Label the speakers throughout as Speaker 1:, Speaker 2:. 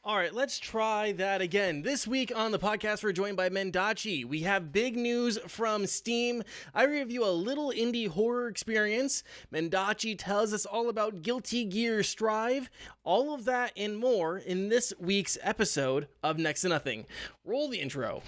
Speaker 1: All right, let's try that again. This week on the podcast, we're joined by Mendacii. We have big news from Steam. I review a little indie horror experience. Mendacii tells us all about Guilty Gear Strive. All of that and more in this week's episode of Next to Nothing. Roll the intro.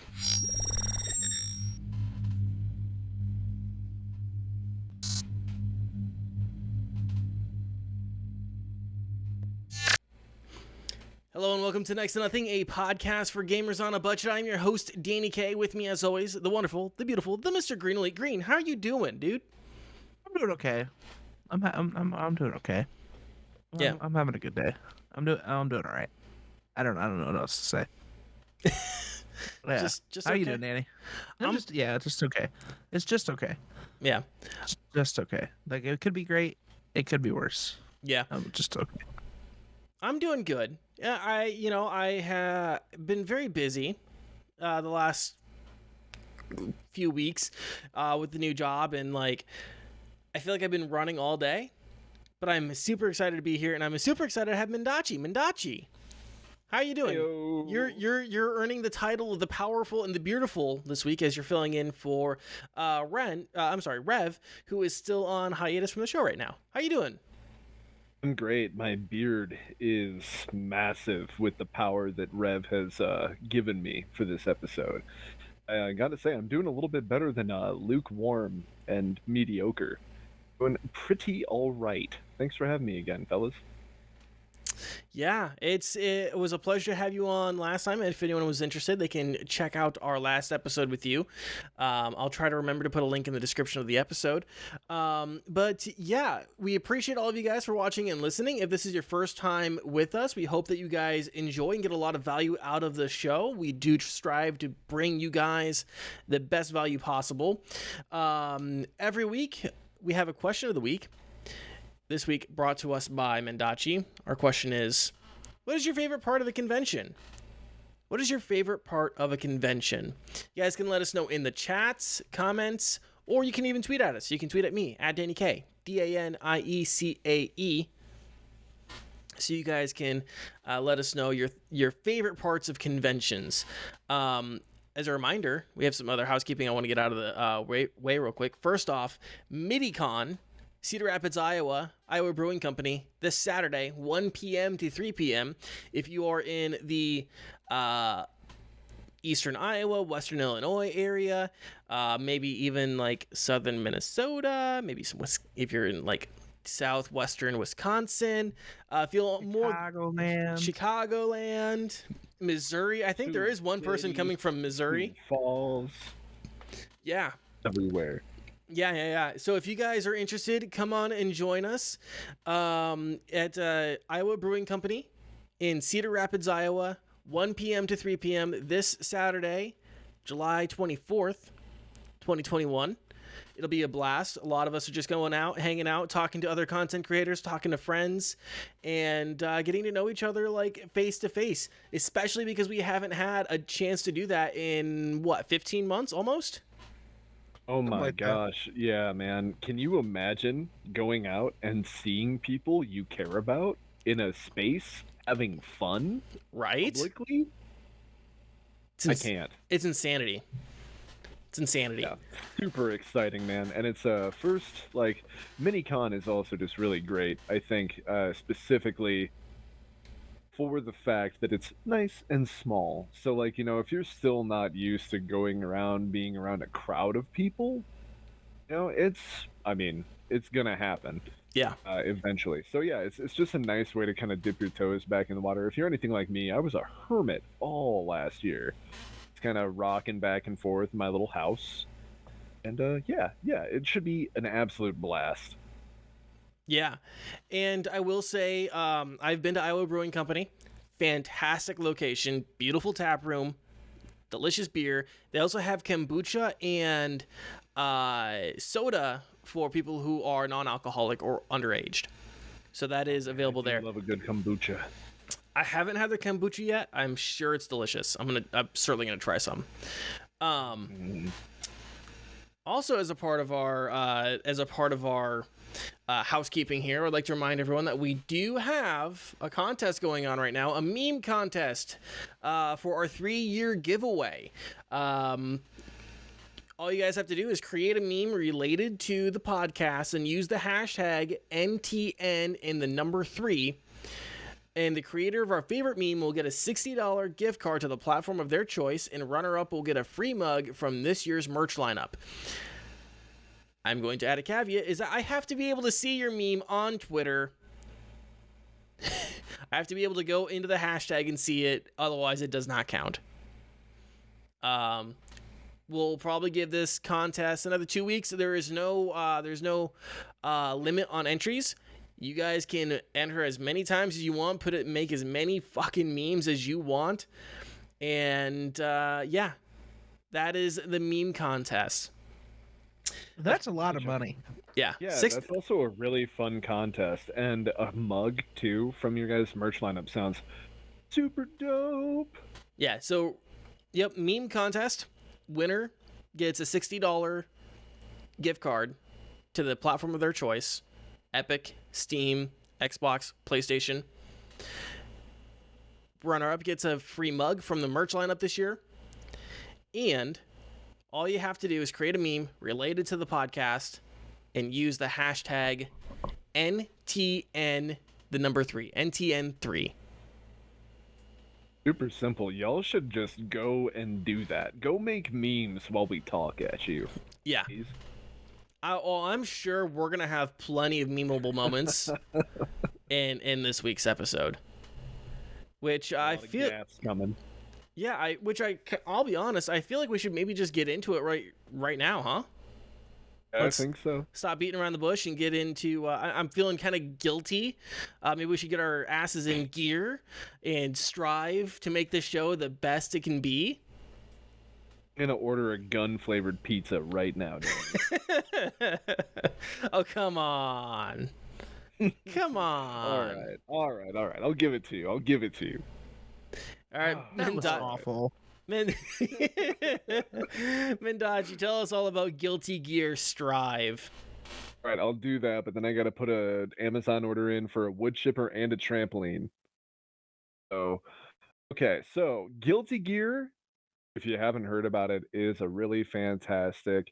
Speaker 1: Hello and welcome to Next to Nothing, a podcast for gamers on a budget. I'm your host, Danie K. With me, as always, the wonderful, the beautiful, the Mr. Green Elite Green. How are you doing, dude?
Speaker 2: I'm doing okay. I'm doing okay.
Speaker 1: Yeah,
Speaker 2: I'm having a good day. I'm doing all right. I don't know what else to say. Yeah.
Speaker 1: just
Speaker 2: How
Speaker 1: okay?
Speaker 2: you doing, Danie? Just okay. It's just okay.
Speaker 1: Yeah,
Speaker 2: It's just okay. Like it could be great. It could be worse.
Speaker 1: yeah.
Speaker 2: I'm just okay.
Speaker 1: I'm doing good. Yeah, I have been very busy the last few weeks with the new job, and I feel like I've been running all day. But I'm super excited to be here, and I'm super excited to have Mendacii. Mendacii, how are you doing?
Speaker 3: Heyo.
Speaker 1: You're earning the title of the powerful and the beautiful this week as you're filling in for Rev, who is still on hiatus from the show right now. How you doing?
Speaker 3: I'm great. My beard is massive with the power that Rev has given me for this episode. I gotta say, I'm doing a little bit better than lukewarm and mediocre. Doing pretty all right. Thanks for having me again, fellas.
Speaker 1: Yeah, it was a pleasure to have you on last time. If anyone was interested, they can check out our last episode with you. I'll try to remember to put a link in the description of the episode. But yeah, we appreciate all of you guys for watching and listening. If this is your first time with us, we hope that you guys enjoy and get a lot of value out of the show. We do strive to bring you guys the best value possible. Every week, we have a question of the week. This week brought to us by Mendacii. Our question is, what is your favorite part of a convention? What is your favorite part of a convention? You guys can let us know in the chats, comments, or you can even tweet at us. You can tweet at me, at Danie K, DANIECAE. So you guys can let us know your favorite parts of conventions. As a reminder, we have some other housekeeping I want to get out of the way real quick. First off, MidiCon, Cedar Rapids, Iowa Brewing Company, this Saturday, 1 p.m. to 3 p.m. If you are in the eastern Iowa, western Illinois area, maybe even southern Minnesota, maybe if you're in southwestern Wisconsin, feel more Chicagoland, Missouri. I think there is one person coming from Missouri.
Speaker 3: Falls.
Speaker 1: Yeah.
Speaker 3: Everywhere.
Speaker 1: Yeah. So if you guys are interested, come on and join us at Iowa Brewing Company in Cedar Rapids, Iowa, 1 p.m. to 3 p.m. this Saturday, July 24th, 2021. It'll be a blast. A lot of us are just going out, hanging out, talking to other content creators, talking to friends, and getting to know each other face to face, especially because we haven't had a chance to do that in 15 months almost?
Speaker 3: Oh my gosh. Yeah, man. Can you imagine going out and seeing people you care about in a space having fun?
Speaker 1: Right?
Speaker 3: Publicly? I can't.
Speaker 1: It's insanity.
Speaker 3: Yeah, super exciting, man. And it's first, MiniCon is also just really great, I think, specifically for the fact that it's nice and small. So, if you're still not used to being around a crowd of people, it's gonna happen.
Speaker 1: Yeah.
Speaker 3: Eventually. So yeah, it's just a nice way to kind of dip your toes back in the water. If you're anything like me, I was a hermit all last year. It's kind of rocking back and forth in my little house. And yeah, it should be an absolute blast.
Speaker 1: Yeah, and I will say I've been to Iowa Brewing Company. Fantastic location, beautiful tap room, delicious beer. They also have kombucha and soda for people who are non-alcoholic or underaged. So that is available there.
Speaker 3: I love a good kombucha.
Speaker 1: I haven't had their kombucha yet. I'm sure it's delicious. I'm certainly gonna try some. Also, as a part of our housekeeping here. I'd like to remind everyone that we do have a contest going on right now, a meme contest for our 3-year giveaway. All you guys have to do is create a meme related to the podcast and use the hashtag NTN in the number 3. And the creator of our favorite meme will get a $60 gift card to the platform of their choice, and runner-up will get a free mug from this year's merch lineup. I'm going to add a caveat, is that I have to be able to see your meme on Twitter. I have to be able to go into the hashtag and see it, otherwise it does not count. We'll probably give this contest another 2 weeks. There's no limit on entries. You guys can enter as many times as you want, make as many fucking memes as you want. And yeah, that is the meme contest.
Speaker 2: That's a lot of money.
Speaker 3: Yeah, that's also a really fun contest. And a mug, too, from your guys' merch lineup sounds super dope.
Speaker 1: Yeah, so, yep, meme contest. Winner gets a $60 gift card to the platform of their choice. Epic, Steam, Xbox, PlayStation. Runner-up gets a free mug from the merch lineup this year. And all you have to do is create a meme related to the podcast and use the hashtag NTN, the number 3, NTN3.
Speaker 3: Super simple. Y'all should just go and do that. Go make memes while we talk at you.
Speaker 1: Yeah.
Speaker 3: Please.
Speaker 1: I'm sure we're going to have plenty of memeable moments in this week's episode. Which I feel...
Speaker 3: coming.
Speaker 1: Yeah, I'll be honest, I feel like we should maybe just get into it right now, huh?
Speaker 3: I think so.
Speaker 1: Stop beating around the bush and get into... I'm feeling kind of guilty. Maybe we should get our asses in gear and strive to make this show the best it can be.
Speaker 3: I'm going to order a gun-flavored pizza right now, Danie.
Speaker 1: Oh, come on. Come on.
Speaker 3: All right. I'll give it to you. All right,
Speaker 2: that was awful.
Speaker 1: Mendacii, tell us all about Guilty Gear Strive.
Speaker 3: All right, I'll do that, but then I got to put an Amazon order in for a wood chipper and a trampoline. So, okay, so Guilty Gear, if you haven't heard about it, is a really fantastic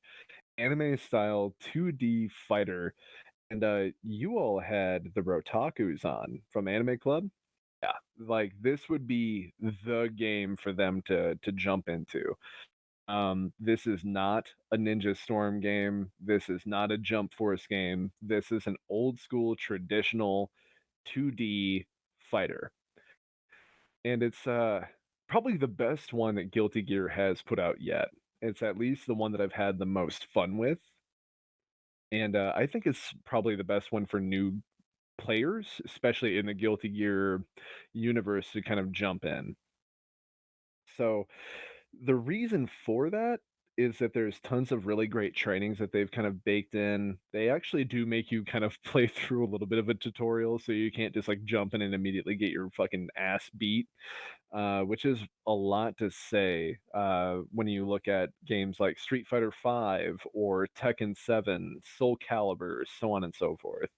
Speaker 3: anime-style 2D fighter. And you all had the Rotakus on from Anime Club. Yeah, like this would be the game for them to jump into. This is not a Ninja Storm game. This is not a Jump Force game. This is an old school traditional 2D fighter. And it's probably the best one that Guilty Gear has put out yet. It's at least the one that I've had the most fun with. And I think it's probably the best one for new players, especially in the Guilty Gear universe, to kind of jump in. So the reason for that is that there's tons of really great trainings that they've kind of baked in. They actually do make you kind of play through a little bit of a tutorial, so you can't just like jump in and immediately get your fucking ass beat, which is a lot to say when you look at games like Street Fighter V or Tekken 7, Soul Calibur, so on and so forth.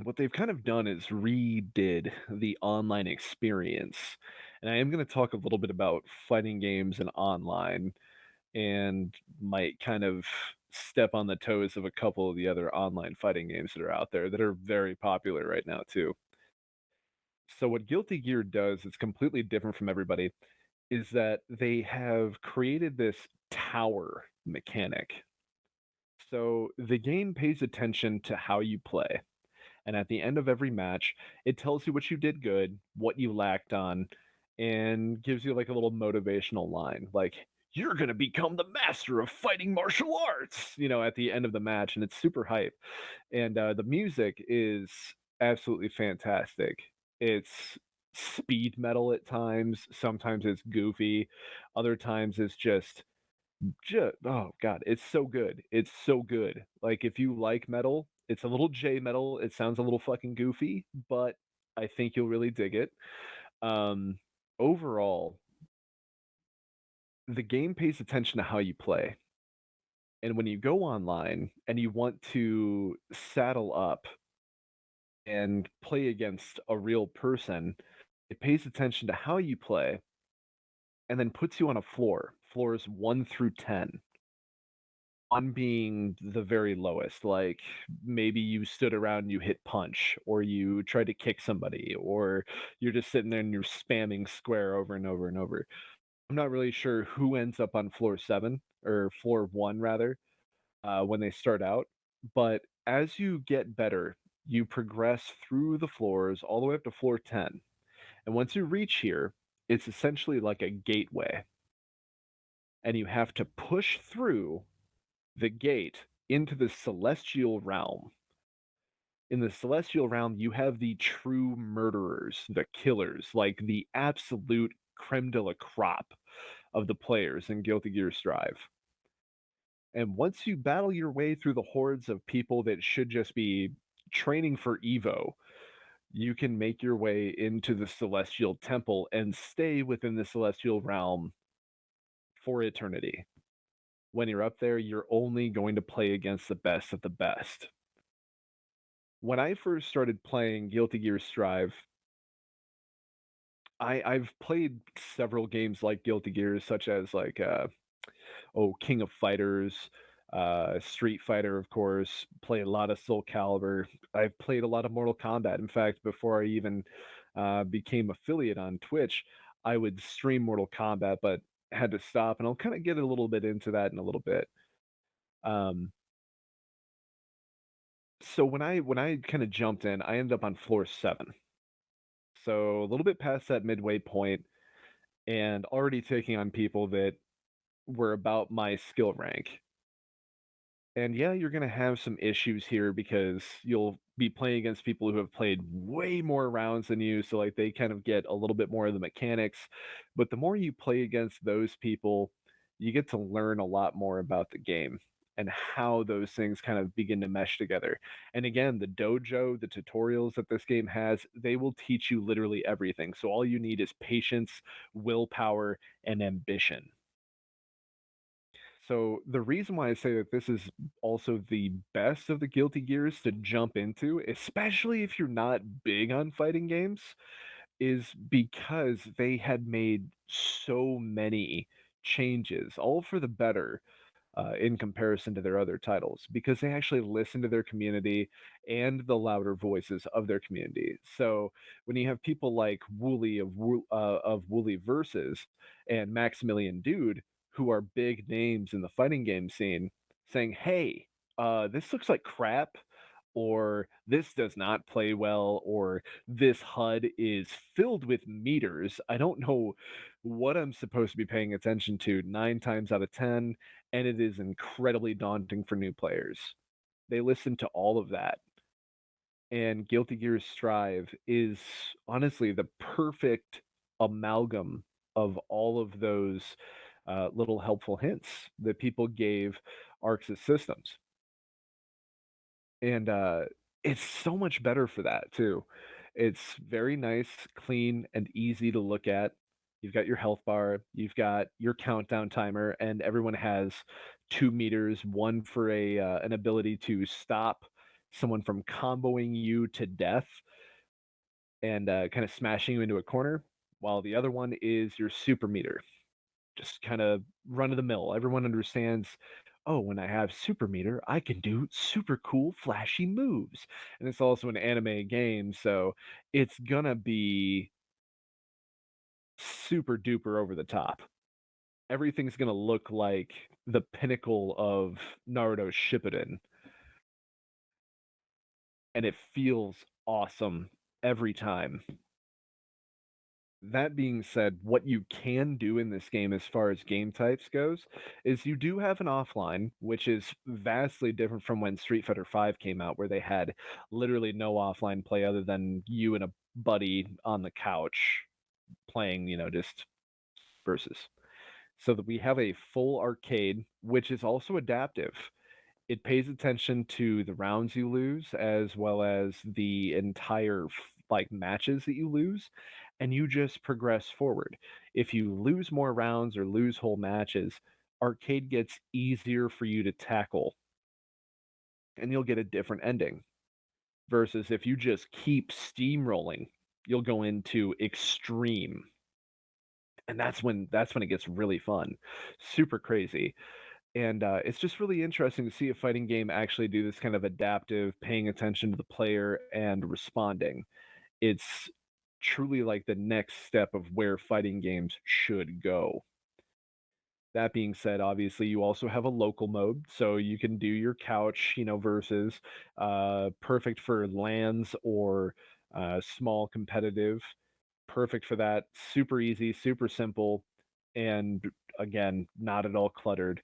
Speaker 3: What they've kind of done is redid the online experience. And I am going to talk a little bit about fighting games and online, and might kind of step on the toes of a couple of the other online fighting games that are out there that are very popular right now too. So what Guilty Gear does is completely different from everybody, is that they have created this tower mechanic. So the game pays attention to how you play. And at the end of every match, it tells you what you did good, what you lacked on, and gives you like a little motivational line, like, you're going to become the master of fighting martial arts, at the end of the match. And it's super hype. And the music is absolutely fantastic. It's speed metal at times. Sometimes it's goofy. Other times it's just oh god, it's so good. It's so good. Like, if you like metal, it's a little J metal. It sounds a little fucking goofy, but I think you'll really dig it. Overall, the game pays attention to how you play. And when you go online and you want to saddle up and play against a real person, it pays attention to how you play and then puts you on a floors 1 through 10. 1 being the very lowest, like maybe you stood around and you hit punch, or you tried to kick somebody, or you're just sitting there and you're spamming square over and over and over. I'm not really sure who ends up on floor 7 or floor 1 rather, when they start out, but as you get better, you progress through the floors all the way up to floor 10. And once you reach here, it's essentially like a gateway, and you have to push through the gate into the celestial realm. In the celestial realm, you have the true murderers, the killers, like the absolute creme de la crop of the players in Guilty Gear Strive. And once you battle your way through the hordes of people that should just be training for Evo, you can make your way into the Celestial Temple and stay within the Celestial Realm for eternity. When you're up there, you're only going to play against the best of the best. When I first started playing Guilty Gear Strive, I've played several games like Guilty Gear, such as like King of Fighters, Street Fighter, of course. Play a lot of Soul Calibur. I've played a lot of Mortal Kombat. In fact, before I even became affiliate on Twitch, I would stream Mortal Kombat, but had to stop. And I'll kind of get a little bit into that in a little bit. Um, so when I kind of jumped in, I ended up on floor 7. So a little bit past that midway point, and already taking on people that were about my skill rank. And yeah, you're going to have some issues here because you'll be playing against people who have played way more rounds than you. So, like, they kind of get a little bit more of the mechanics. But the more you play against those people, you get to learn a lot more about the game and how those things kind of begin to mesh together. And again, the dojo, the tutorials that this game has, they will teach you literally everything. So, all you need is patience, willpower, and ambition. So the reason why I say that this is also the best of the Guilty Gears to jump into, especially if you're not big on fighting games, is because they had made so many changes, all for the better, in comparison to their other titles, because they actually listen to their community and the louder voices of their community. So when you have people like Wooly of Wooly Versus and Maximilian Dude, who are big names in the fighting game scene, saying, "Hey, this looks like crap," or "This does not play well," or "This HUD is filled with meters. I don't know what I'm supposed to be paying attention to 9 times out of 10, and it is incredibly daunting for new players." They listen to all of that. And Guilty Gear Strive is honestly the perfect amalgam of all of those little helpful hints that people gave Arx's systems. And it's so much better for that too. It's very nice, clean, and easy to look at. You've got your health bar, you've got your countdown timer, and everyone has 2 meters, one for an ability to stop someone from comboing you to death and kind of smashing you into a corner, while the other one is your super meter, just kind of run of the mill. Everyone understands, oh, when I have super meter, I can do super cool, flashy moves. And it's also an anime game, so it's gonna be super duper over the top. Everything's gonna look like the pinnacle of Naruto Shippuden, and it feels awesome every time. That being said, what you can do in this game as far as game types goes is you do have an offline, which is vastly different from when Street Fighter V came out, where they had literally no offline play other than you and a buddy on the couch playing, just versus. So that we have a full arcade, which is also adaptive. It pays attention to the rounds you lose as well as the entire like matches that you lose, and you just progress forward. If you lose more rounds or lose whole matches, arcade gets easier for you to tackle, and you'll get a different ending. Versus if you just keep steamrolling, you'll go into extreme, and that's when it gets really fun, super crazy. And it's just really interesting to see a fighting game actually do this kind of adaptive, paying attention to the player and responding. It's truly like the next step of where fighting games should go. That being said, obviously, you also have a local mode, so you can do your couch, versus perfect for lands or small competitive. Perfect for that. Super easy, super simple, and again, not at all cluttered.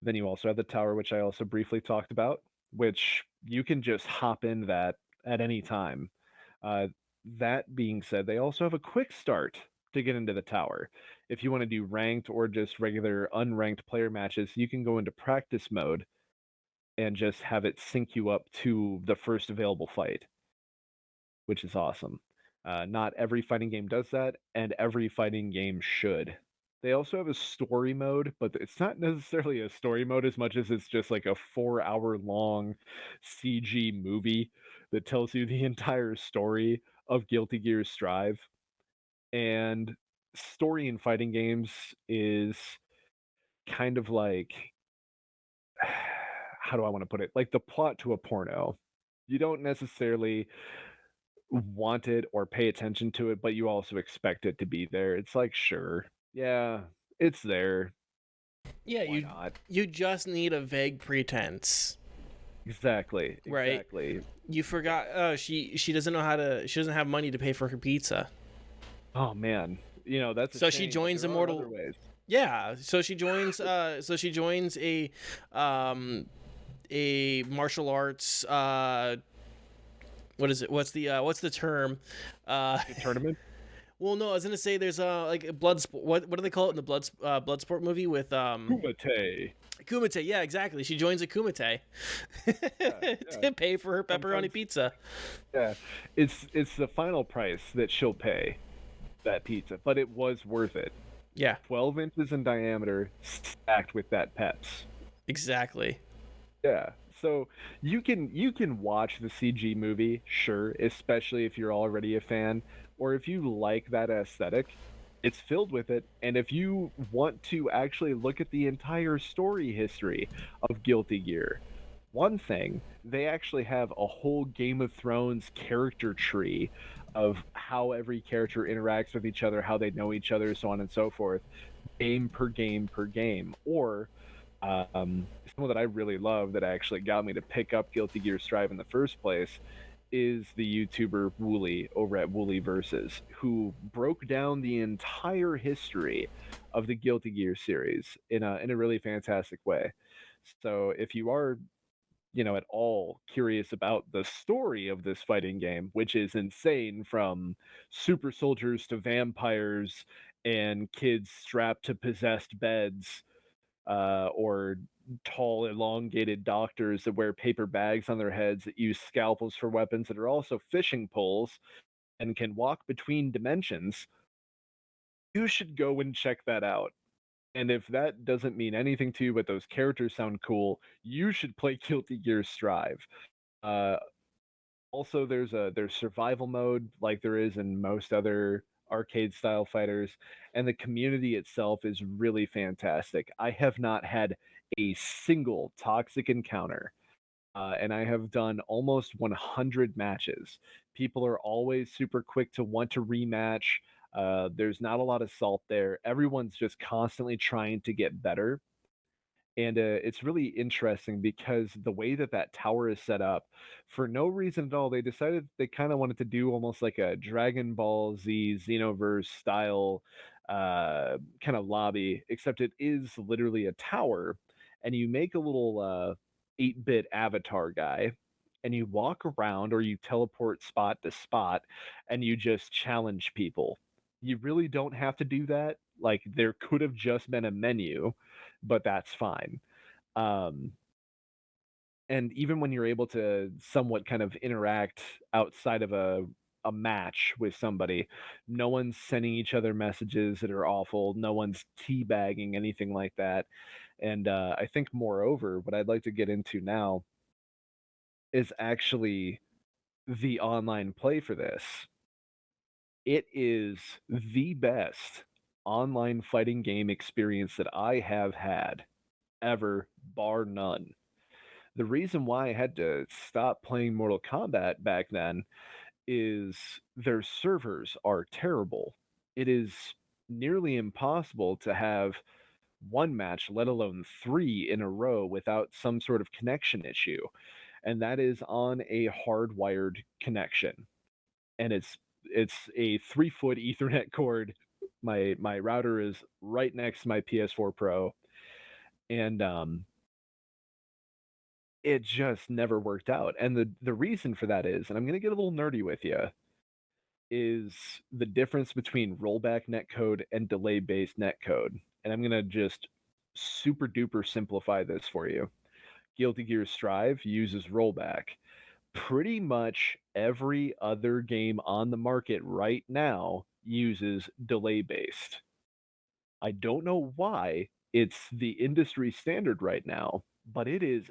Speaker 3: Then you also have the tower, which I also briefly talked about, which you can just hop in that at any time. Uh, that being said, they also have a quick start to get into the tower. If you want to do ranked or just regular unranked player matches, you can go into practice mode and just have it sync you up to the first available fight, which is awesome. Not every fighting game does that, and every fighting game should. They also have a story mode, but it's not necessarily a story mode as much as it's just like a 4 hour long CG movie that tells you the entire story of Guilty Gear Strive. And story in fighting games is kind of like, how do I want to put it? Like the plot to a porno. You don't necessarily want it or pay attention to it, but you also expect it to be there. It's like, sure, yeah, it's there.
Speaker 1: Yeah,
Speaker 3: Why
Speaker 1: you
Speaker 3: not?
Speaker 1: you just need a vague pretense,
Speaker 3: Exactly,
Speaker 1: right?
Speaker 3: exactly.
Speaker 1: You forgot. Oh, she doesn't know how to. She doesn't have money to pay for her pizza,
Speaker 3: Oh man, that's a
Speaker 1: so she
Speaker 3: shame, but
Speaker 1: joins
Speaker 3: there are other
Speaker 1: Immortal.
Speaker 3: ways.
Speaker 1: Yeah, so she joins. So she joins um, a martial arts. What is it? What's the term? Uh,
Speaker 3: A tournament?
Speaker 1: well, no, I was gonna say there's like a blood. What do they call it in the blood sport movie with
Speaker 3: Kumite.
Speaker 1: Kumite? Yeah, exactly. She joins a Kumite
Speaker 3: Yeah, yeah.
Speaker 1: to pay for her pepperoni
Speaker 3: Sometimes,
Speaker 1: pizza.
Speaker 3: yeah. It's the final price that she'll pay that pizza, but it was worth it.
Speaker 1: Yeah,
Speaker 3: 12 inches in diameter, stacked with that Peps.
Speaker 1: exactly.
Speaker 3: Yeah. So you can watch the CG movie, sure, especially if you're already a fan, or if you like that aesthetic. It's filled with it, and if you want to actually look at the entire story history of Guilty Gear, one thing, they actually have a whole Game of Thrones character tree of how every character interacts with each other, how they know each other, so on and so forth, game per game per game. Or someone that I really love that actually got me to pick up Guilty Gear Strive in the first place is the YouTuber Wooly over at Wooly Versus, who broke down the entire history of the Guilty Gear series in a really fantastic way. So if you are at all curious about the story of this fighting game, which is insane, from super soldiers to vampires and kids strapped to possessed beds, or tall, elongated doctors that wear paper bags on their heads that use scalpels for weapons that are also fishing poles and can walk between dimensions, you should go and check that out. And if that doesn't mean anything to you, but those characters sound cool, you should play Guilty Gear Strive. Uh, Also, there's survival mode like there is in most other arcade style fighters, and the community itself is really fantastic. I have not had a single toxic encounter, and I have done almost 100 matches. People are always super quick to want to rematch. There's not a lot of salt there. Everyone's just constantly trying to get better, and it's really interesting because the way that that tower is set up, for no reason at all, they decided they kind of wanted to do almost like a Dragon Ball Z Xenoverse style kind of lobby, except it is literally a tower, and you make a little 8-bit avatar guy, and you walk around or you teleport spot to spot, and you just challenge people. You really don't have to do that. Like, there could have just been a menu, but that's fine. Um, and even when you're able to somewhat kind of interact outside of a a match with somebody. No one's sending each other messages that are awful. No one's teabagging, anything like that. And I think, moreover, what I'd like to get into now is actually the online play for this. It is the best online fighting game experience that I have had ever, bar none. The reason why I had to stop playing Mortal Kombat back then is their servers are terrible. It is nearly impossible to have one match, let alone three in a row, without some sort of connection issue. And that is on a hardwired connection. And it's a 3-foot Ethernet cord. My router is right next to my PS4 Pro. And it just never worked out. And the reason for that is, and I'm gonna get a little nerdy with you, is the difference between rollback netcode and delay based netcode. And I'm gonna just super duper simplify this for you. Guilty Gear Strive uses rollback. Pretty much every other game on the market right now uses delay based. I don't know why it's the industry standard right now, but it is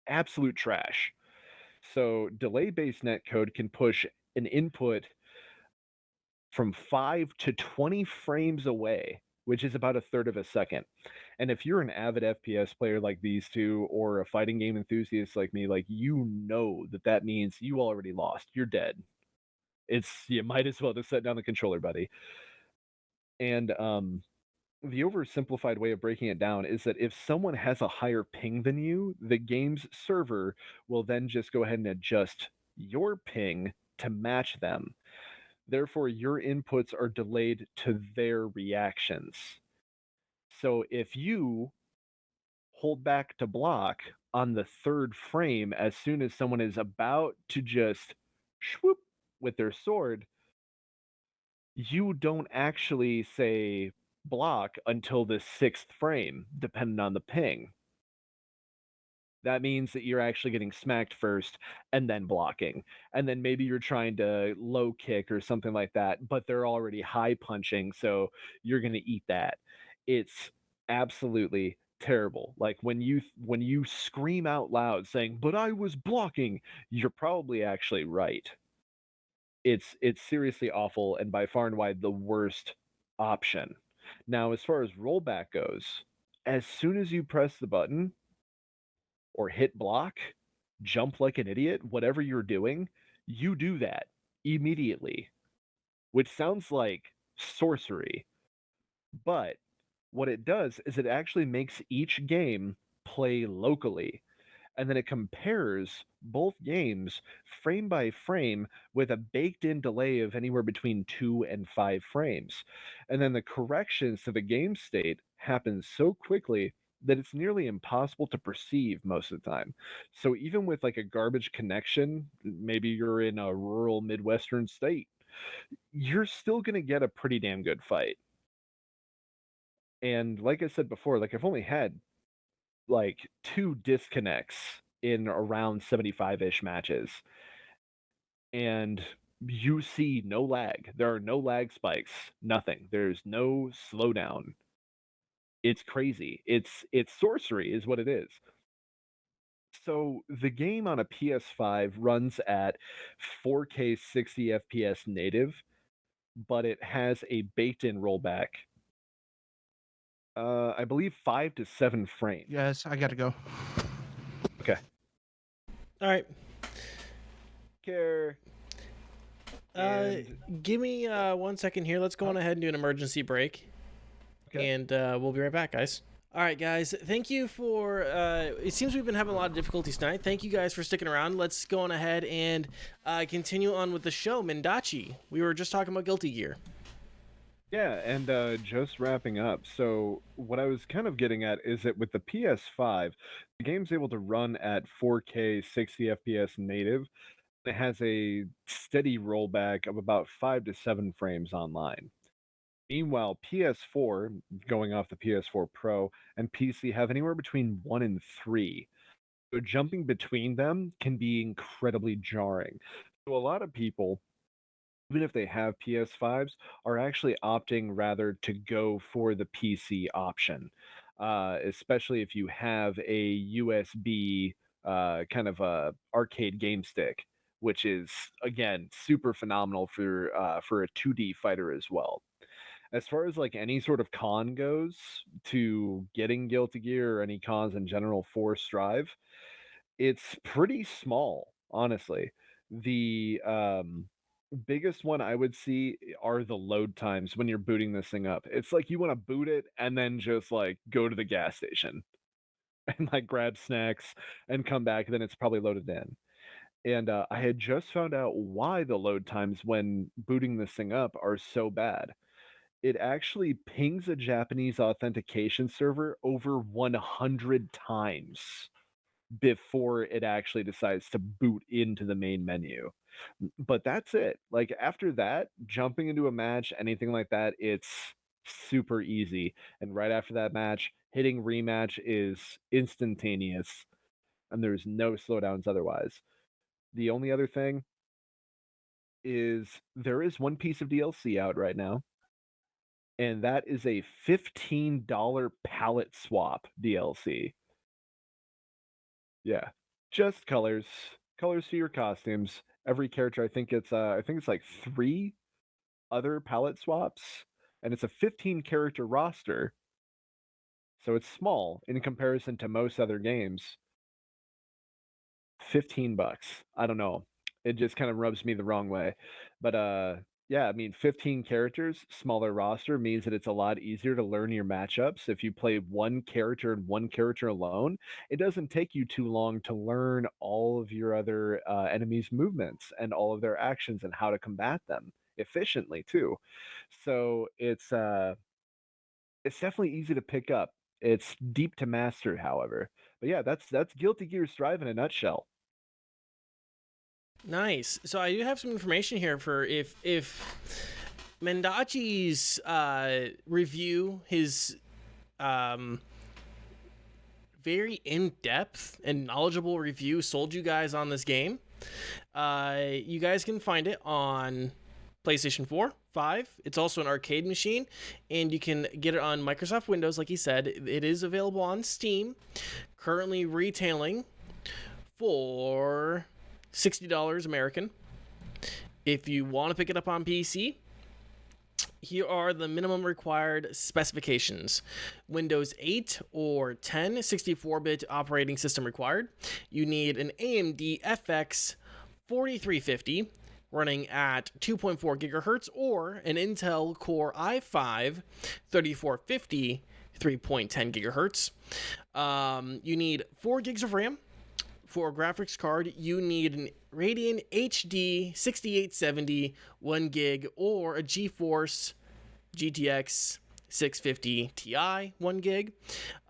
Speaker 3: absolute trash. So delay based netcode can push an input from 5 to 20 frames away, which is about a third of a second. And if you're an avid FPS player like these two, or a fighting game enthusiast like me, like, you know that means you already lost. You're dead. You might as well just set down the controller, buddy. And the oversimplified way of breaking it down is that if someone has a higher ping than you, the game's server will then just go ahead and adjust your ping to match them. Therefore, your inputs are delayed to their reactions. So if you hold back to block on the third frame as soon as someone is about to just swoop with their sword, you don't actually say block until the sixth frame, depending on the ping. That means that you're actually getting smacked first and then blocking. And then maybe you're trying to low kick or something like that, but they're already high punching, so you're going to eat that. It's absolutely terrible. Like, when you scream out loud saying, "But I was blocking," you're probably actually right. It's seriously awful, and by far and wide the worst option. Now, as far as rollback goes, as soon as you press the button or hit block, jump like an idiot, whatever you're doing, you do that immediately, which sounds like sorcery. But what it does is it actually makes each game play locally, and then it compares both games frame by frame with a baked in delay of anywhere between 2 and 5 frames. And then the corrections to the game state happen so quickly that it's nearly impossible to perceive most of the time. So even with like a garbage connection, maybe you're in a rural Midwestern state, you're still going to get a pretty damn good fight. And like I said before, like, I've only had like 2 disconnects in around 75-ish matches, and you see no lag. There are no lag spikes, nothing. There's no slowdown. It's crazy. It's sorcery is what it is. So the game on a PS5 runs at 4K 60 FPS native, but it has a baked-in rollback. I believe 5 to 7 frames.
Speaker 2: Yes, I gotta go.
Speaker 3: Okay.
Speaker 1: All right.
Speaker 3: Care.
Speaker 1: Give me 1 second here. Let's go on ahead and do an emergency break.
Speaker 3: Okay.
Speaker 1: And we'll be right back, guys. All right, guys. Thank you for... it seems we've been having a lot of difficulties tonight. Thank you guys for sticking around. Let's go on ahead and continue on with the show. Mendacii. We were just talking about Guilty Gear.
Speaker 3: Yeah, and just wrapping up. So what I was kind of getting at is that with the PS5, the game's able to run at 4K 60 FPS native. It has a steady rollback of about 5 to 7 frames online. Meanwhile, PS4, going off the PS4 Pro, and PC have anywhere between 1 and 3. So jumping between them can be incredibly jarring. So a lot of people even if they have PS5s, are actually opting rather to go for the PC option, especially if you have a USB kind of a arcade game stick, which is again super phenomenal for a 2D fighter as well. As far as like any sort of con goes to getting Guilty Gear or any cons in general for Strive, it's pretty small, honestly. The biggest one I would see are the load times when you're booting this thing up. It's like you want to boot it and then just like go to the gas station and like grab snacks and come back, then it's probably loaded in. And I had just found out why the load times when booting this thing up are so bad. It actually pings a Japanese authentication server over 100 times before it actually decides to boot into the main menu. But that's it. Like after that, jumping into a match, anything like that, it's super easy. And right after that match, hitting rematch is instantaneous and there's no slowdowns otherwise. The only other thing is there is one piece of DLC out right now, and that is a $15 palette swap DLC. Yeah. Just colors. Colors to your costumes. Every character, I think it's like 3 other palette swaps, and it's a 15 character roster. So it's small in comparison to most other games. $15. I don't know. It just kind of rubs me the wrong way. But yeah, I mean 15 characters, smaller roster means that it's a lot easier to learn your matchups. If you play one character and one character alone, it doesn't take you too long to learn all of your other enemies' movements and all of their actions and how to combat them efficiently too. So it's definitely easy to pick up. It's deep to master, however. But yeah, that's Guilty Gear Strive in a nutshell.
Speaker 1: Nice. So I do have some information here for if Mendacii's review, his um, very in-depth and knowledgeable review sold you guys on this game. You guys can find it on PlayStation 4, 5. It's also an arcade machine, and you can get it on Microsoft Windows, like he said. It is available on Steam, currently retailing for $60 American. If you want to pick it up on PC, here are the minimum required specifications. Windows 8 or 10 64-bit operating system required. You need an AMD FX 4350 running at 2.4 gigahertz or an Intel Core i5 3450 3.10 gigahertz. You need 4 gigs of RAM. For a graphics card, you need an Radeon HD 6870 1 gig or a GeForce GTX 650 Ti 1 gig.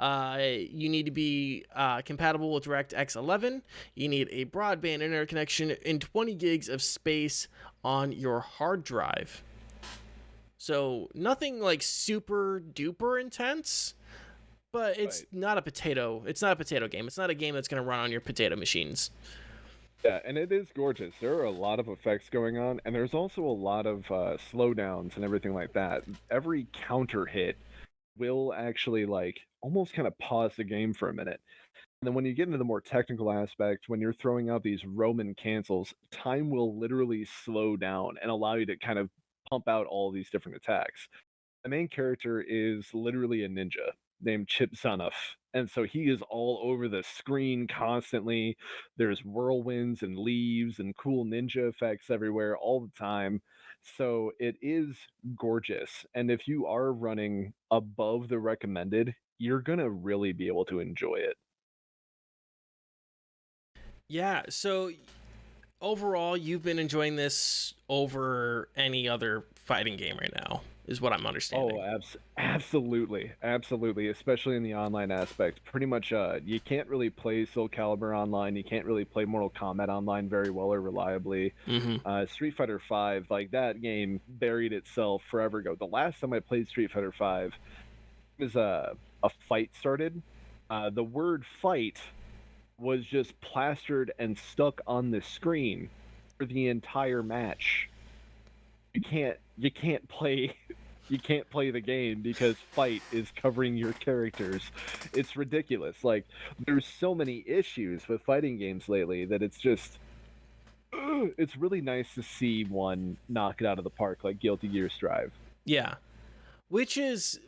Speaker 1: You need to be compatible with DirectX 11. You need a broadband internet connection and 20 gigs of space on your hard drive. So nothing like super duper intense, but it's
Speaker 3: Right.
Speaker 1: not a potato. It's not a potato game. It's not a game that's going to run on your potato machines.
Speaker 3: Yeah, and it is gorgeous. There are a lot of effects going on, and there's also a lot of slowdowns and everything like that. Every counter hit will actually like almost kind of pause the game for a minute. And then when you get into the more technical aspect, when you're throwing out these Roman cancels, time will literally slow down and allow you to kind of pump out all these different attacks. The main character is literally a ninja named Chip Zanuff. And so he is all over the screen constantly. There's whirlwinds and leaves and cool ninja effects everywhere all the time. So it is gorgeous. And if you are running above the recommended, you're going to really be able to enjoy it.
Speaker 1: Yeah, so overall, you've been enjoying this over any other fighting game right now, is what I'm understanding.
Speaker 3: Oh, absolutely, absolutely, especially in the online aspect. Pretty much, you can't really play Soul Calibur online. You can't really play Mortal Kombat online very well or reliably.
Speaker 1: Mm-hmm.
Speaker 3: Street Fighter Five, like that game, buried itself forever ago. The last time I played Street Fighter Five was a fight started. The word "fight" was just plastered and stuck on the screen for the entire match. you can't play you can't play the game because fight is covering your characters. It's ridiculous. Like there's so many issues with fighting games lately that it's just it's really nice to see one knock it out of the park like Guilty Gear Strive.
Speaker 1: Yeah. Which is